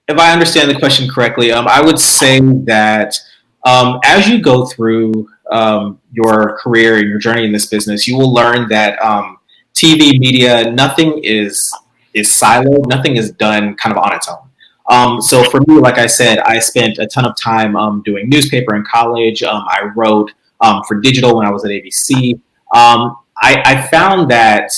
If I understand the question correctly, I would say that as you go through your career and your journey in this business, you will learn that TV media, nothing is siloed, nothing is done kind of on its own. So for me, like I said, I spent a ton of time doing newspaper in college. I wrote for digital when I was at ABC. I found that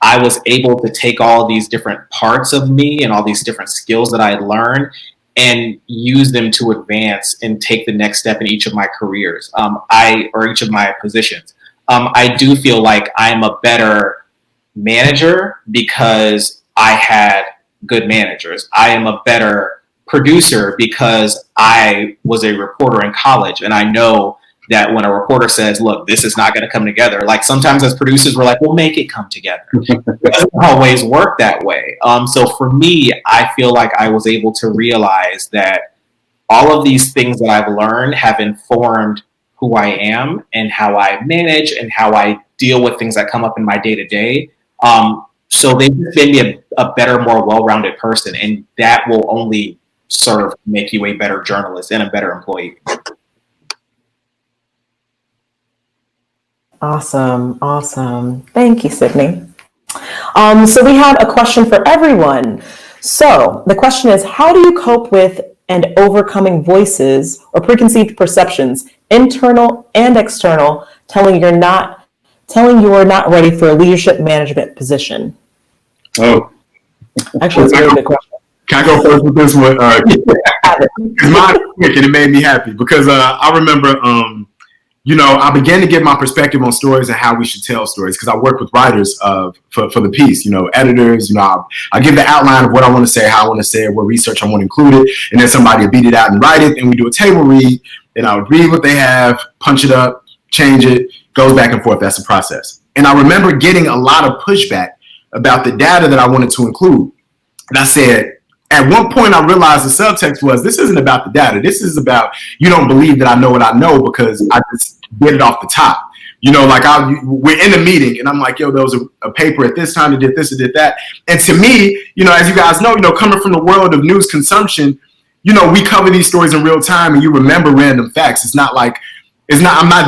I was able to take all these different parts of me and all these different skills that I had learned and use them to advance and take the next step in each of my careers, or each of my positions. I do feel like I'm a better manager because I had good managers. I am a better producer because I was a reporter in college, and I know that when a reporter says, look, this is not going to come together, like sometimes as producers we're like, we'll make it come together. It doesn't always work that way. So for me, I feel like I was able to realize that all of these things that I've learned have informed who I am and how I manage and how I deal with things that come up in my day-to-day. So they made me a better, more well-rounded person, and that will only serve to make you a better journalist and a better employee. Awesome. Thank you, Sidney. So we have a question for everyone. So the question is, how do you cope with and overcoming voices or preconceived perceptions, internal and external, telling you are not ready for a leadership management position? Oh, actually, it's a really good question. Can I go first with this one? Mine quick, and it made me happy because I remember, I began to get my perspective on stories and how we should tell stories because I work with writers for the piece, editors. I give the outline of what I want to say, how I want to say it, what research I want included, and then somebody will beat it out and write it, and we do a table read, and I would read what they have, punch it up, change it, goes back and forth. That's the process. And I remember getting a lot of pushback about the data that I wanted to include. And I said, At one point, I realized the subtext was, this isn't about the data. This is about, you don't believe that I know what I know because I just did it off the top. You know, like we're in a meeting and I'm like, yo, there was a paper at this time that did this and did that. And to me, you know, as you guys know, coming from the world of news consumption, we cover these stories in real time and you remember random facts. I'm not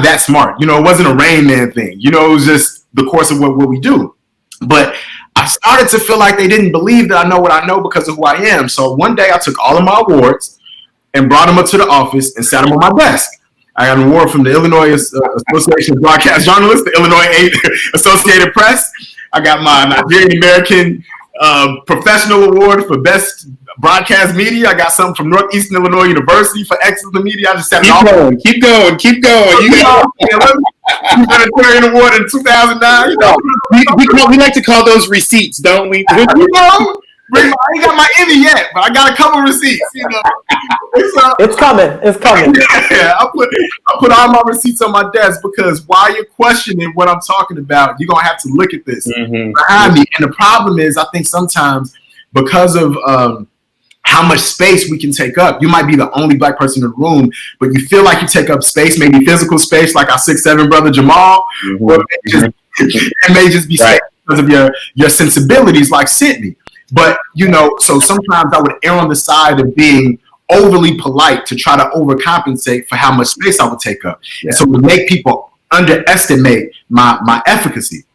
that smart. It wasn't a Rain Man thing. It was just the course of what we do. But I started to feel like they didn't believe that I know what I know because of who I am. So one day I took all of my awards and brought them up to the office and sat them on my desk. I got an award from the Illinois Association of Broadcast Journalists, the Illinois Associated Press. I got my Nigerian American Professional Award for Best Broadcast Media. I got something from Northeastern Illinois University for Excellence in Media. I just sat Keep going. You got Humanitarian Award in 2009. we like to call those receipts, don't we? I ain't got my Emmy yet, but I got a couple receipts. It's coming. Yeah, I put all my receipts on my desk because while you're questioning what I'm talking about, you're gonna have to look at this behind me. And the problem is, I think sometimes because of how much space we can take up, you might be the only Black person in the room, but you feel like you take up space, maybe physical space, like our 6'7" brother Jhamal, or it may just be space because of your sensibilities, like Sidney. But, so sometimes I would err on the side of being overly polite to try to overcompensate for how much space I would take up. Yeah. And so to make people underestimate my efficacy.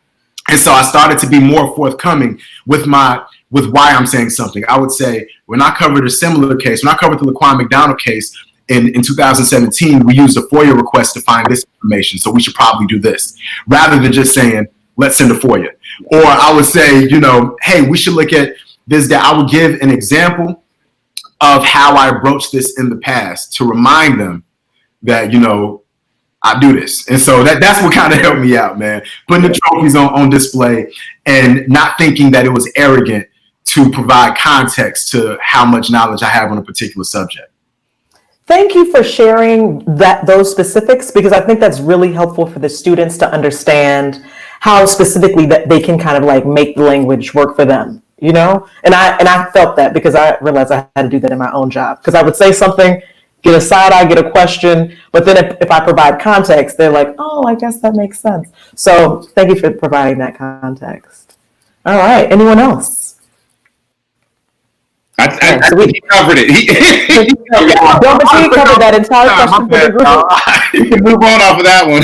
And so I started to be more forthcoming with why I'm saying something. I would say, when I covered a similar case, when I covered the Laquan McDonald case in 2017, we used a FOIA request to find this information. So we should probably do this rather than just saying, let's send a FOIA. Or I would say, hey, we should look at this, that I would give an example of how I approached this in the past to remind them that, I do this. And so that's what kind of helped me out, man. Putting the trophies on display and not thinking that it was arrogant to provide context to how much knowledge I have on a particular subject. Thank you for sharing those specifics, because I think that's really helpful for the students to understand how specifically that they can kind of like make the language work for them, And I felt that because I realized I had to do that in my own job, because I would say something, get a side eye, get a question, but then if I provide context, they're like, oh, I guess that makes sense. So thank you for providing that context. All right, anyone else? I think he covered it. He covered that entire question for the group. You can move on off of that one.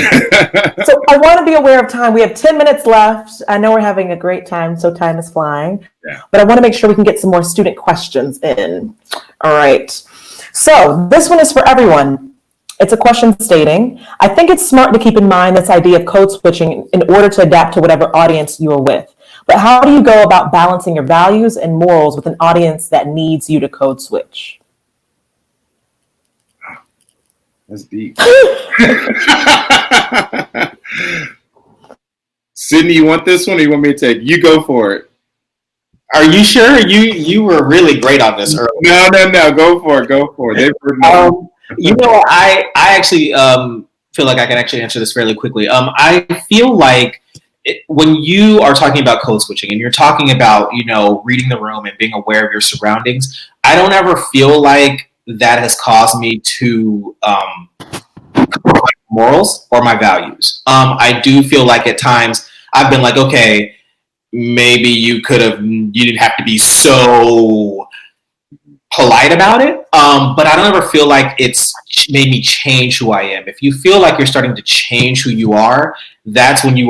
So I want to be aware of time. We have 10 minutes left. I know we're having a great time, so time is flying. Yeah. But I want to make sure we can get some more student questions in. All right. So this one is for everyone. It's a question stating, I think it's smart to keep in mind this idea of code switching in order to adapt to whatever audience you are with. But how do you go about balancing your values and morals with an audience that needs you to code switch? That's deep. Sidney, you want this one or you want me to take? You go for it. Are you sure? You were really great on this earlier. No. Go for it. I actually feel like I can actually answer this fairly quickly. I feel like when you are talking about code switching and you're talking about, reading the room and being aware of your surroundings, I don't ever feel like that has caused me to compromise morals or my values. I do feel like at times I've been like, okay, maybe you didn't have to be so polite about it. But I don't ever feel like it's made me change who I am. If you feel like you're starting to change who you are, that's when you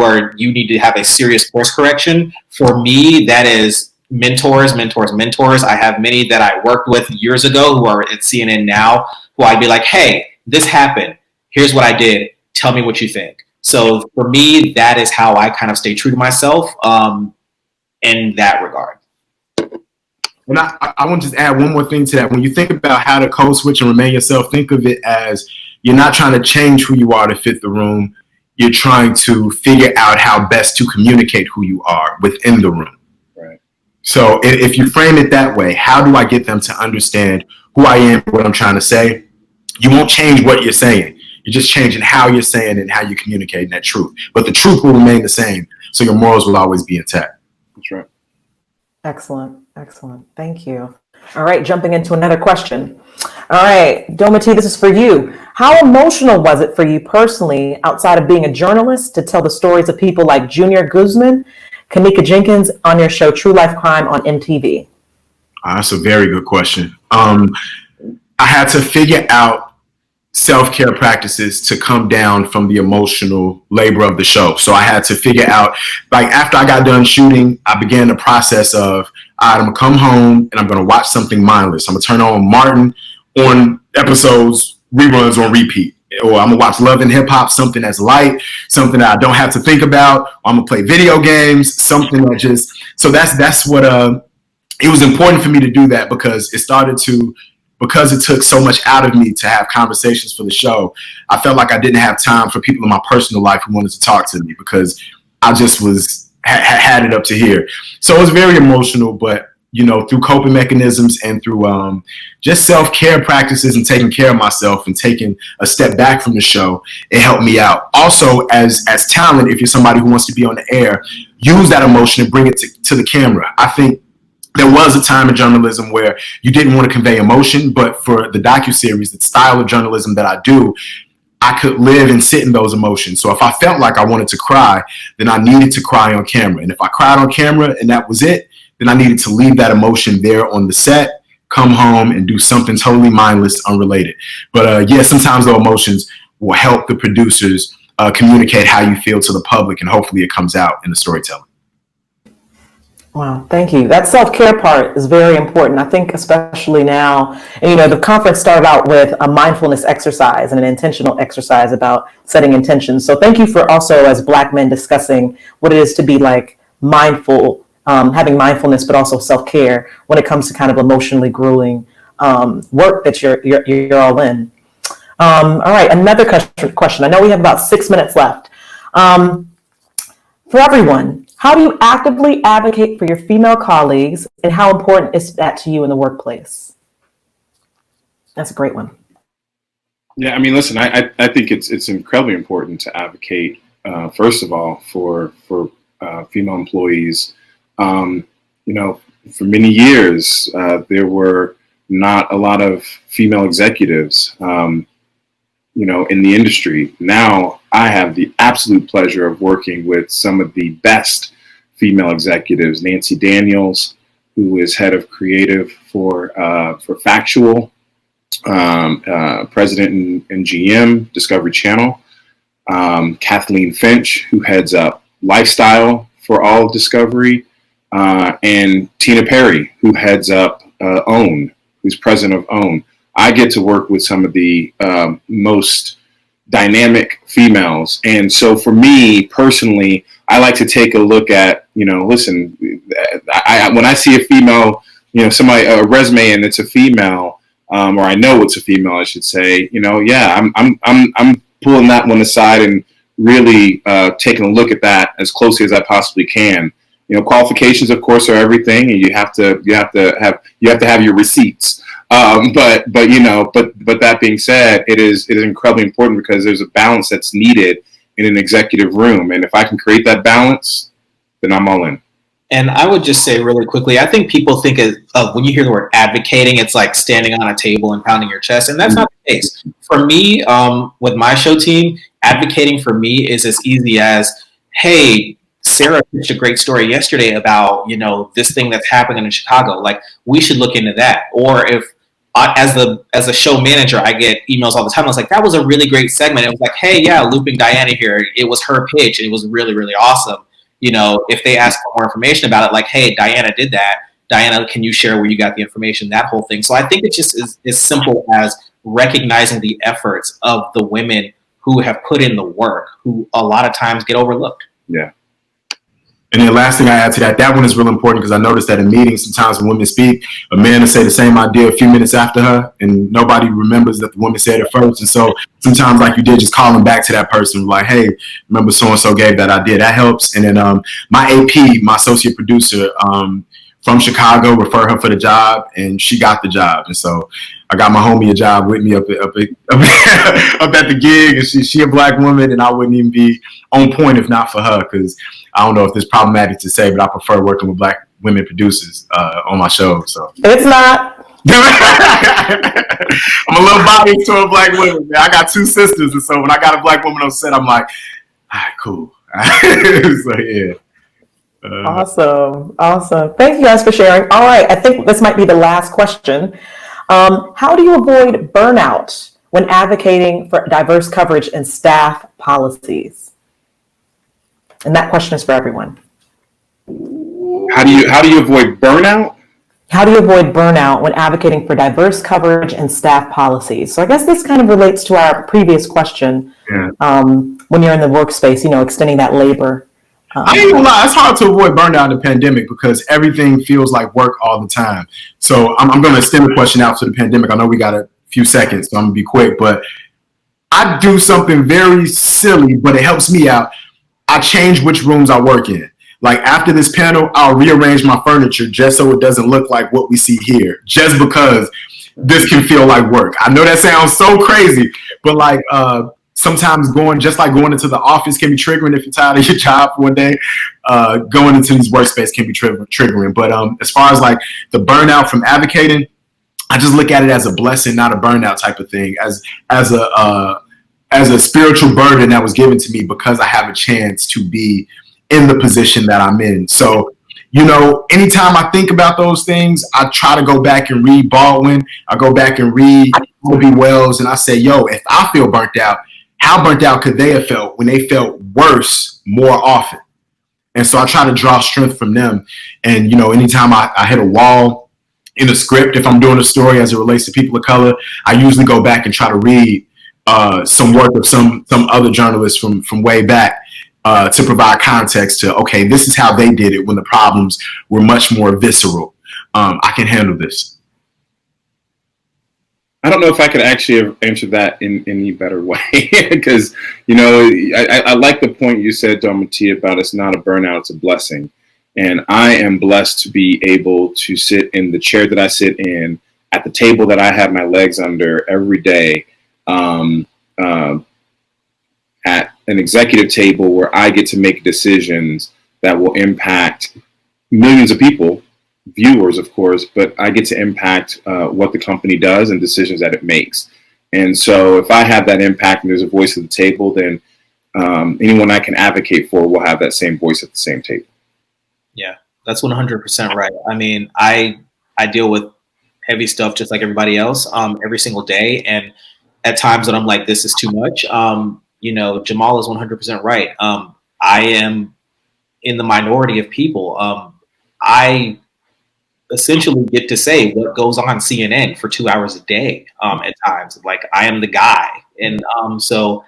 need to have a serious course correction. For me, that is mentors. I have many that I worked with years ago who are at CNN now, who I'd be like, hey, this happened. Here's what I did. Tell me what you think. So for me, that is how I kind of stay true to myself in that regard. And I want to just add one more thing to that. When you think about how to code switch and remain yourself, think of it as you're not trying to change who you are to fit the room. You're trying to figure out how best to communicate who you are within the room. Right. So if you frame it that way, how do I get them to understand who I am, what I'm trying to say? You won't change what you're saying. You're just changing how you're saying and how you're communicating that truth. But the truth will remain the same. So your morals will always be intact. That's right. Excellent. Thank you. All right, jumping into another question. All right, Dometi, this is for you. How emotional was it for you personally, outside of being a journalist, to tell the stories of people like Junior Guzman, Kanika Jenkins on your show True Life Crime on MTV? That's a very good question. I had to figure out self-care practices to come down from the emotional labor of the show. So I had to figure out, like, after I got done shooting, I began the process of, all right, I'm gonna come home and I'm gonna watch something mindless. I'm gonna turn on Martin on episodes, reruns on repeat. Or I'm gonna watch Love and Hip Hop, something that's light, something that I don't have to think about. Or I'm gonna play video games, something that just, so that's what, it was important for me to do that because because it took so much out of me to have conversations for the show. I felt like I didn't have time for people in my personal life who wanted to talk to me because I just had it up to here. So it was very emotional, but through coping mechanisms and through just self-care practices and taking care of myself and taking a step back from the show, it helped me out. Also, as talent, if you're somebody who wants to be on the air, use that emotion and bring it to the camera. I think there was a time in journalism where you didn't want to convey emotion, but for the docuseries, the style of journalism that I do, I could live and sit in those emotions. So if I felt like I wanted to cry, then I needed to cry on camera. And if I cried on camera and that was it, then I needed to leave that emotion there on the set, come home and do something totally mindless, unrelated. But sometimes the emotions will help the producers communicate how you feel to the public, and hopefully it comes out in the storytelling. Wow, thank you. That self-care part is very important. I think especially now, and the conference started out with a mindfulness exercise and an intentional exercise about setting intentions. So thank you for also, as Black men, discussing what it is to be like mindful, having mindfulness, but also self-care when it comes to kind of emotionally grueling work that you're all in. All right, another question. I know we have about 6 minutes left. For everyone, how do you actively advocate for your female colleagues, and how important is that to you in the workplace? That's a great one. Yeah, I mean, listen, I think it's incredibly important to advocate, first of all, for female employees. For many years, there were not a lot of female executives, in the industry. Now I have the absolute pleasure of working with some of the best female executives. Nancy Daniels, who is head of creative for Factual, president in GM, Discovery Channel. Kathleen Finch, who heads up lifestyle for all of Discovery, and Tina Perry, who heads up OWN, who's president of OWN. I get to work with some of the most dynamic females. And so for me personally, I like to take a look at, listen, when I see a female, a resume and it's a female, or I know it's a female, I should say, I'm pulling that one aside and really taking a look at that as closely as I possibly can. Qualifications, of course, are everything, and you have to have your receipts. But that being said, it is incredibly important because there's a balance that's needed in an executive room, and if I can create that balance, then I'm all in. And I would just say really quickly, I think people think of when you hear the word advocating, it's like standing on a table and pounding your chest, and that's not the case. For me, with my show team, advocating for me is as easy as, hey, Sarah pitched a great story yesterday about, this thing that's happening in Chicago. Like, we should look into that. Or if, as a show manager, I get emails all the time. I was like, that was a really great segment. It was like, hey, yeah, looping Diana here. It was her pitch, and it was really, really awesome. If they ask for more information about it, like, hey, Diana did that. Diana, can you share where you got the information? That whole thing. So I think it just is as simple as recognizing the efforts of the women who have put in the work, who a lot of times get overlooked. Yeah. And then last thing I add to that one is real important because I noticed that in meetings, sometimes when women speak, a man will say the same idea a few minutes after her, and nobody remembers that the woman said it first. And so sometimes, like you did, just calling back to that person, like, hey, remember so-and-so gave that idea. That helps. And then my AP, my associate producer from Chicago, referred her for the job, and she got the job. And so I got my homie a job with me up at the gig, and she a Black woman, and I wouldn't even be on point if not for her, because I don't know if it's problematic to say, but I prefer working with Black women producers on my show. So It's not. I'm a little biased to a black woman, man. I got 2 sisters, and so when I got a black woman on set, I'm like, all right, cool. So yeah. Awesome. Thank you guys for sharing. All right, I think this might be the last question. How do you avoid burnout when advocating for diverse coverage and staff policies? And that question is for everyone. How do you avoid burnout? How do you avoid burnout when advocating for diverse coverage and staff policies? So I guess this kind of relates to our previous question. Yeah. When you're in the workspace, extending that labor. I ain't gonna lie, it's hard to avoid burnout in the pandemic because everything feels like work all the time. So I'm going to extend the question out to the pandemic. I know we got a few seconds, so I'm going to be quick, but I do something very silly, but it helps me out. I change which rooms I work in. Like after this panel, I'll rearrange my furniture just so it doesn't look like what we see here, just because this can feel like work. I know that sounds so crazy, but like sometimes going into the office can be triggering if you're tired of your job for one day. Going into these workspace can be triggering. But as far as like the burnout from advocating, I just look at it as a blessing, not a burnout type of thing, as a spiritual burden that was given to me because I have a chance to be in the position that I'm in. So, anytime I think about those things, I try to go back and read Baldwin. I go back and read Kobe Wells, and I say, if I feel burnt out, how burnt out could they have felt when they felt worse more often? And so I try to draw strength from them. And, anytime I hit a wall in a script, if I'm doing a story as it relates to people of color, I usually go back and try to read some work of some other journalists from way back. To provide context to, okay, this is how they did it when the problems were much more visceral. I can handle this. I don't know if I could actually answer that in any better way because, I like the point you said, Dometi, about it's not a burnout, it's a blessing. And I am blessed to be able to sit in the chair that I sit in, at the table that I have my legs under every day, at an executive table where I get to make decisions that will impact millions of people, viewers, of course, but I get to impact what the company does and decisions that it makes. And so if I have that impact and there's a voice at the table, then anyone I can advocate for will have that same voice at the same table. Yeah, that's 100% right. I mean, I deal with heavy stuff just like everybody else every single day. And at times when I'm like, this is too much, Jhamal is 100% right. I am in the minority of people. I essentially get to say what goes on CNN for 2 hours a day at times. Like I am the guy. And so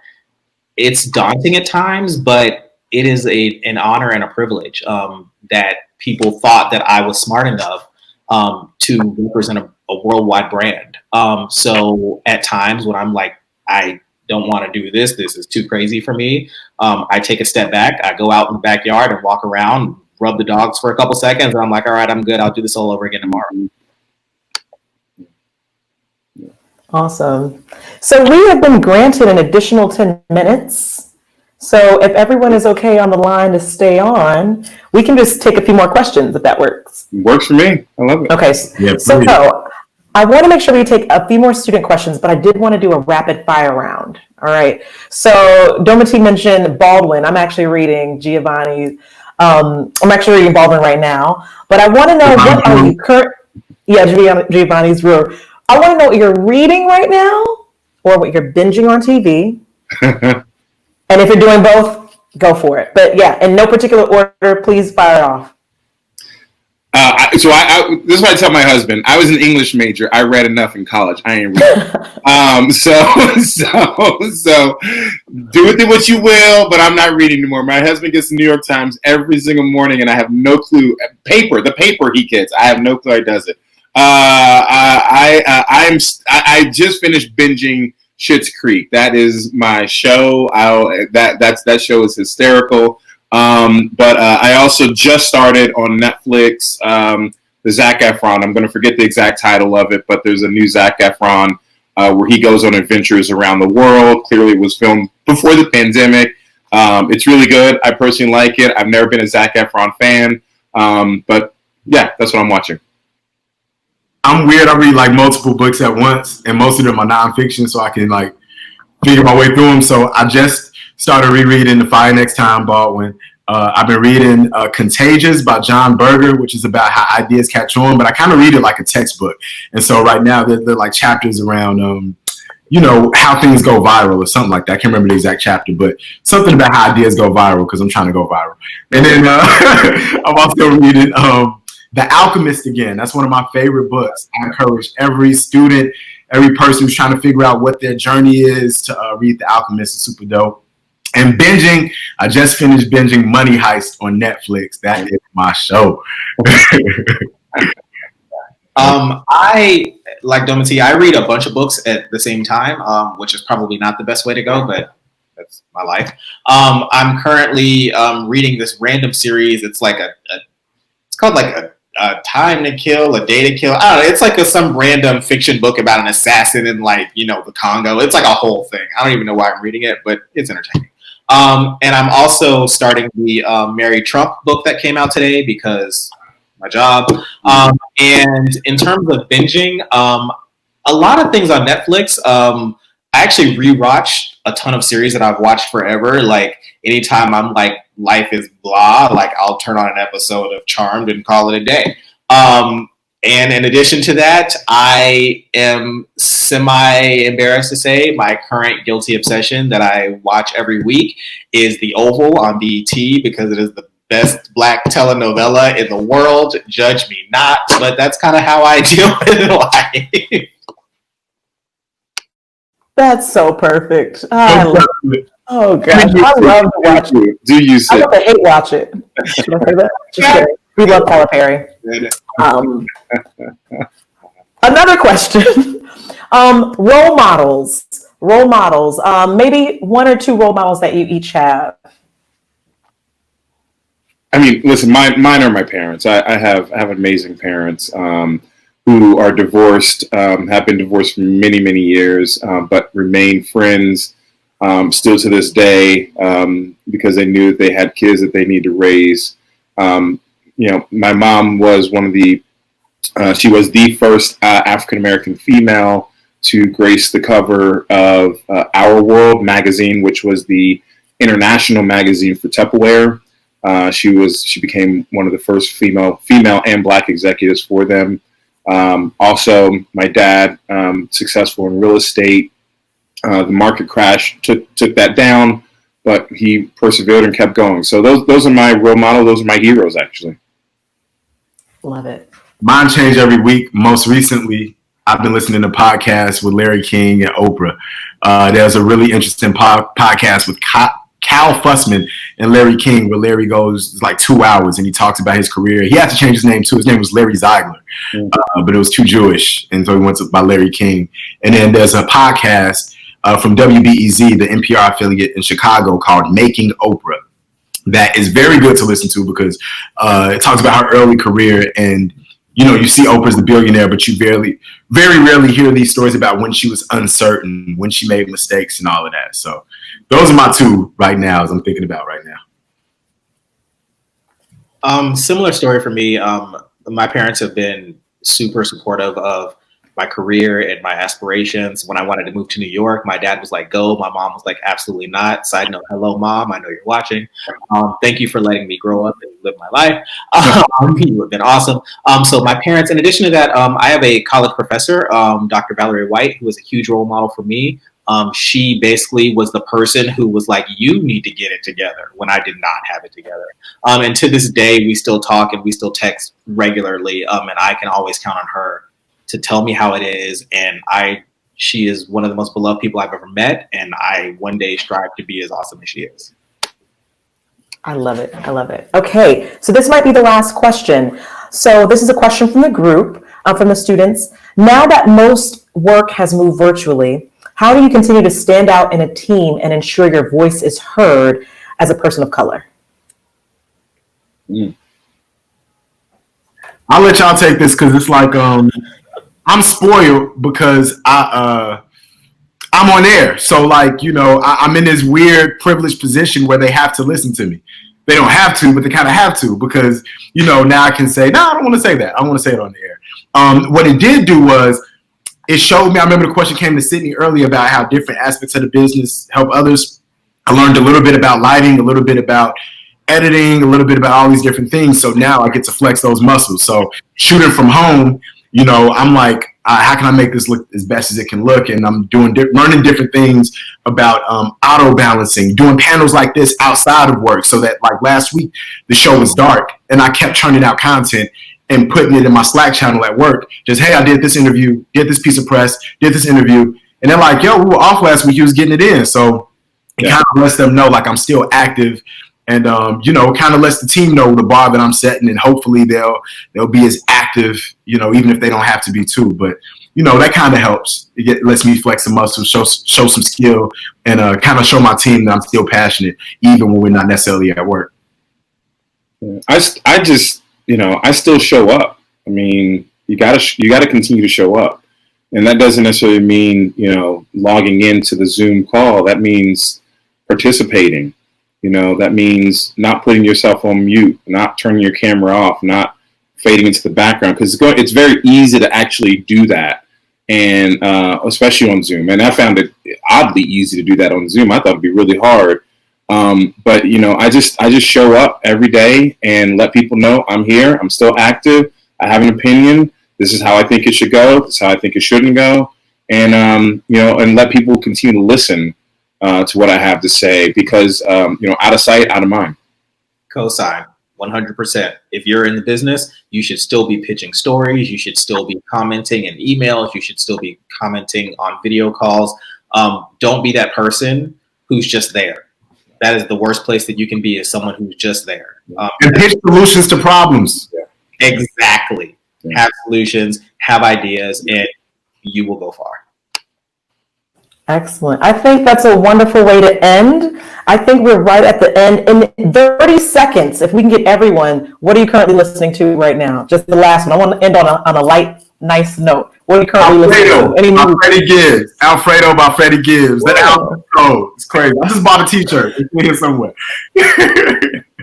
it's daunting at times, but it is an honor and a privilege that people thought that I was smart enough to represent a worldwide brand. So at times when I'm like, I don't want to do this. This is too crazy for me. I take a step back. I go out in the backyard and walk around, rub the dogs for a couple seconds. And I'm like, all right, I'm good. I'll do this all over again tomorrow. Awesome. So we have been granted an additional 10 minutes. So if everyone is okay on the line to stay on, we can just take a few more questions if that works. Works for me. I love it. Okay. Yeah, So I want to make sure we take a few more student questions, but I did want to do a rapid fire round. All right. So Dometi mentioned Baldwin. I'm actually reading Giovanni's. I'm actually reading Baldwin right now, but I want to know what are you Giovanni's Brewer. I want to know what you're reading right now or what you're binging on TV. And if you're doing both, go for it. But yeah, in no particular order, please fire it off. This is what I tell my husband. I was an English major. I read enough in college. I ain't reading. So do with it what you will, but I'm not reading anymore. My husband gets the New York Times every single morning, and I have no clue. The paper he gets, I have no clue how he does it. I just finished binging Schitt's Creek. That is my show. That show is hysterical. But I also just started on Netflix the Zac Efron. I'm going to forget the exact title of it, but there's a new Zac Efron where he goes on adventures around the world. Clearly, it was filmed before the pandemic. It's really good. I personally like it. I've never been a Zac Efron fan, but Yeah, that's what I'm watching. I'm weird. I read like multiple books at once, and most of them are nonfiction, so I can like figure my way through them. So I just started rereading The Fire Next Time, Baldwin. I've been reading Contagious by John Berger, which is about how ideas catch on, but I kind of read it like a textbook. And so right now they're like chapters around, how things go viral or something like that. I can't remember the exact chapter, but something about how ideas go viral because I'm trying to go viral. And then I'm also reading The Alchemist again. That's one of my favorite books. I encourage every student, every person who's trying to figure out what their journey is to read The Alchemist. It's super dope. And binging, I just finished binging Money Heist on Netflix. That is my show. I, like Dometi, I read a bunch of books at the same time, which is probably not the best way to go, but that's my life. I'm currently reading this random series. It's like it's called like a Time to Kill, A Day to Kill. I don't know. It's like some random fiction book about an assassin in like, the Congo. It's like a whole thing. I don't even know why I'm reading it, but it's entertaining. And I'm also starting the Mary Trump book that came out today because my job. And in terms of binging, a lot of things on Netflix. I actually rewatched a ton of series that I've watched forever. Like anytime I'm like, life is blah, like I'll turn on an episode of Charmed and call it a day. And in addition to that, I am semi-embarrassed to say my current guilty obsession that I watch every week is The Oval on BET because it is the best Black telenovela in the world. Judge me not, but that's kind of how I deal with life. That's so perfect. I love it. Oh gosh, I love to watch it. Do you say? I love to hate watch it. Should I say that? Just kidding. We love Paula Perry. Another question. Role models. Maybe one or two role models that you each have. I mean, listen, mine are my parents. I have amazing parents who are divorced, have been divorced for many, many years, but remain friends still to this day because they knew that they had kids that they need to raise. My mom was she was the first African-American female to grace the cover of Our World magazine, which was the international magazine for Tupperware. She became one of the first female and Black executives for them. Also, my dad, successful in real estate. The market crash took that down, but he persevered and kept going. So those are my role models. Those are my heroes, actually. Love it. Mine change every week. Most recently, I've been listening to podcasts with Larry King and Oprah. There's a really interesting podcast with Cal Fussman and Larry King, where Larry goes like 2 hours and he talks about his career. He had to change his name too. His name was Larry Zeigler, but it was too Jewish, and so he went by Larry King. And then there's a podcast from WBEZ, the NPR affiliate in Chicago, called Making Oprah. That is very good to listen to because it talks about her early career, and you see Oprah as the billionaire, but you very rarely hear these stories about when she was uncertain, when she made mistakes, and all of that. So those are my two right now, as I'm thinking about right now. Similar story for me. My parents have been super supportive of my career and my aspirations. When I wanted to move to New York, my dad was like, go. My mom was like, absolutely not. Side note, hello, Mom. I know you're watching. Thank you for letting me grow up and live my life. You have been awesome. So my parents, in addition to that, I have a college professor, Dr. Valerie Wright, who was a huge role model for me. She basically was the person who was like, you need to get it together when I did not have it together. And to this day, we still talk and we still text regularly. And I can always count on her to tell me how it is. And she is one of the most beloved people I've ever met. And I one day strive to be as awesome as she is. I love it. Okay, so this might be the last question. So this is a question from the group, from the students. Now that most work has moved virtually, how do you continue to stand out in a team and ensure your voice is heard as a person of color? I'll let y'all take this because it's like I'm spoiled because I'm on air. So like, I'm in this weird privileged position where they have to listen to me. they don't have to, but they kind of have to because, now I can say, no, I don't want to say that. I want to say it on the air. What it did do was it showed me, I remember the question came to Sidney earlier about how different aspects of the business help others. I learned a little bit about lighting, a little bit about editing, a little bit about all these different things. So now I get to flex those muscles. So shooting from home, I'm like, how can I make this look as best as it can look? And I'm learning different things about auto balancing, doing panels like this outside of work so that like last week, the show was dark and I kept churning out content and putting it in my Slack channel at work. Just, hey, I did this interview, did this piece of press, did this interview. And they're like, yo, we were off last week. He was getting it in. So it kind of lets them know like I'm still active. And, kind of lets the team know the bar that I'm setting, and hopefully they'll be as active, even if they don't have to be too. But, that kind of helps. It lets me flex some muscles, show some skill, and kind of show my team that I'm still passionate, even when we're not necessarily at work. I still show up. I mean, you gotta continue to show up. And that doesn't necessarily mean, logging into the Zoom call. That means participating. That means not putting yourself on mute, not turning your camera off, not fading into the background, because it's very easy to actually do that, and especially on Zoom. And I found it oddly easy to do that on Zoom. I thought it'd be really hard, but I just show up every day and let people know I'm here. I'm still active. I have an opinion. This is how I think it should go. This is how I think it shouldn't go, and and let people continue to listen to what I have to say, because out of sight, out of mind. Cosign, 100%. If you're in the business, you should still be pitching stories. You should still be commenting in emails. You should still be commenting on video calls. Don't be that person who's just there. That is the worst place that you can be, is someone who's just there. And pitch solutions to problems. Exactly. Yeah. Have solutions, have ideas, and you will go far. Excellent. I think that's a wonderful way to end. I think we're right at the end. In 30 seconds, if we can get everyone, what are you currently listening to right now? Just the last one. I want to end on a light, nice note. What are you currently listening to? By Freddie Gibbs. Alfredo by Freddie Gibbs. That album, it's crazy. I just bought a t-shirt. It's here somewhere.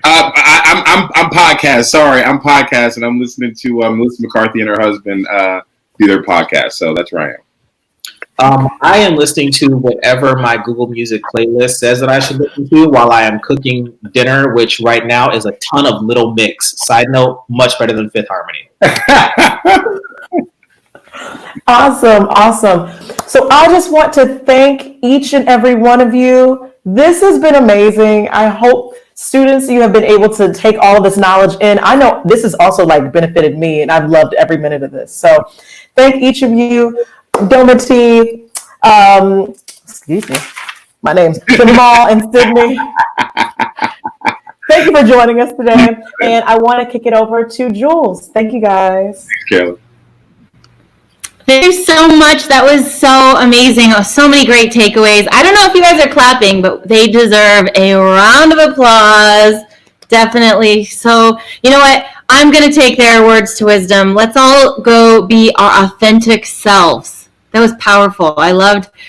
I'm podcast. Sorry, I'm podcast, and I'm listening to Melissa McCarthy and her husband do their podcast. So that's where I am. I am listening to whatever my Google Music playlist says that I should listen to while I am cooking dinner, which right now is a ton of Little Mix. Side note, much better than Fifth Harmony. Awesome. So I just want to thank each and every one of you. This has been amazing. I hope students, you have been able to take all of this knowledge in. I know this has also benefited me, and I've loved every minute of this. So thank each of you. Dometi, excuse me, my name's Jhamal and Sidney. Thank you for joining us today. And I want to kick it over to Jules. Thank you, guys. Thanks, Carolyn. Thank you so much. That was so amazing. So many great takeaways. I don't know if you guys are clapping, but they deserve a round of applause. Definitely. So, you know what? I'm going to take their words to wisdom. Let's all go be our authentic selves. That was powerful.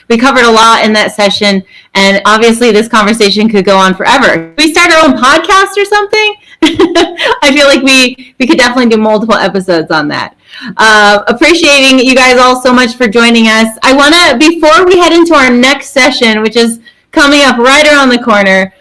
We covered a lot in that session, and obviously this conversation could go on forever. If we start our own podcast or something, I feel like we could definitely do multiple episodes on that. Appreciating you guys all so much for joining us. I want to, before we head into our next session, which is coming up right around the corner,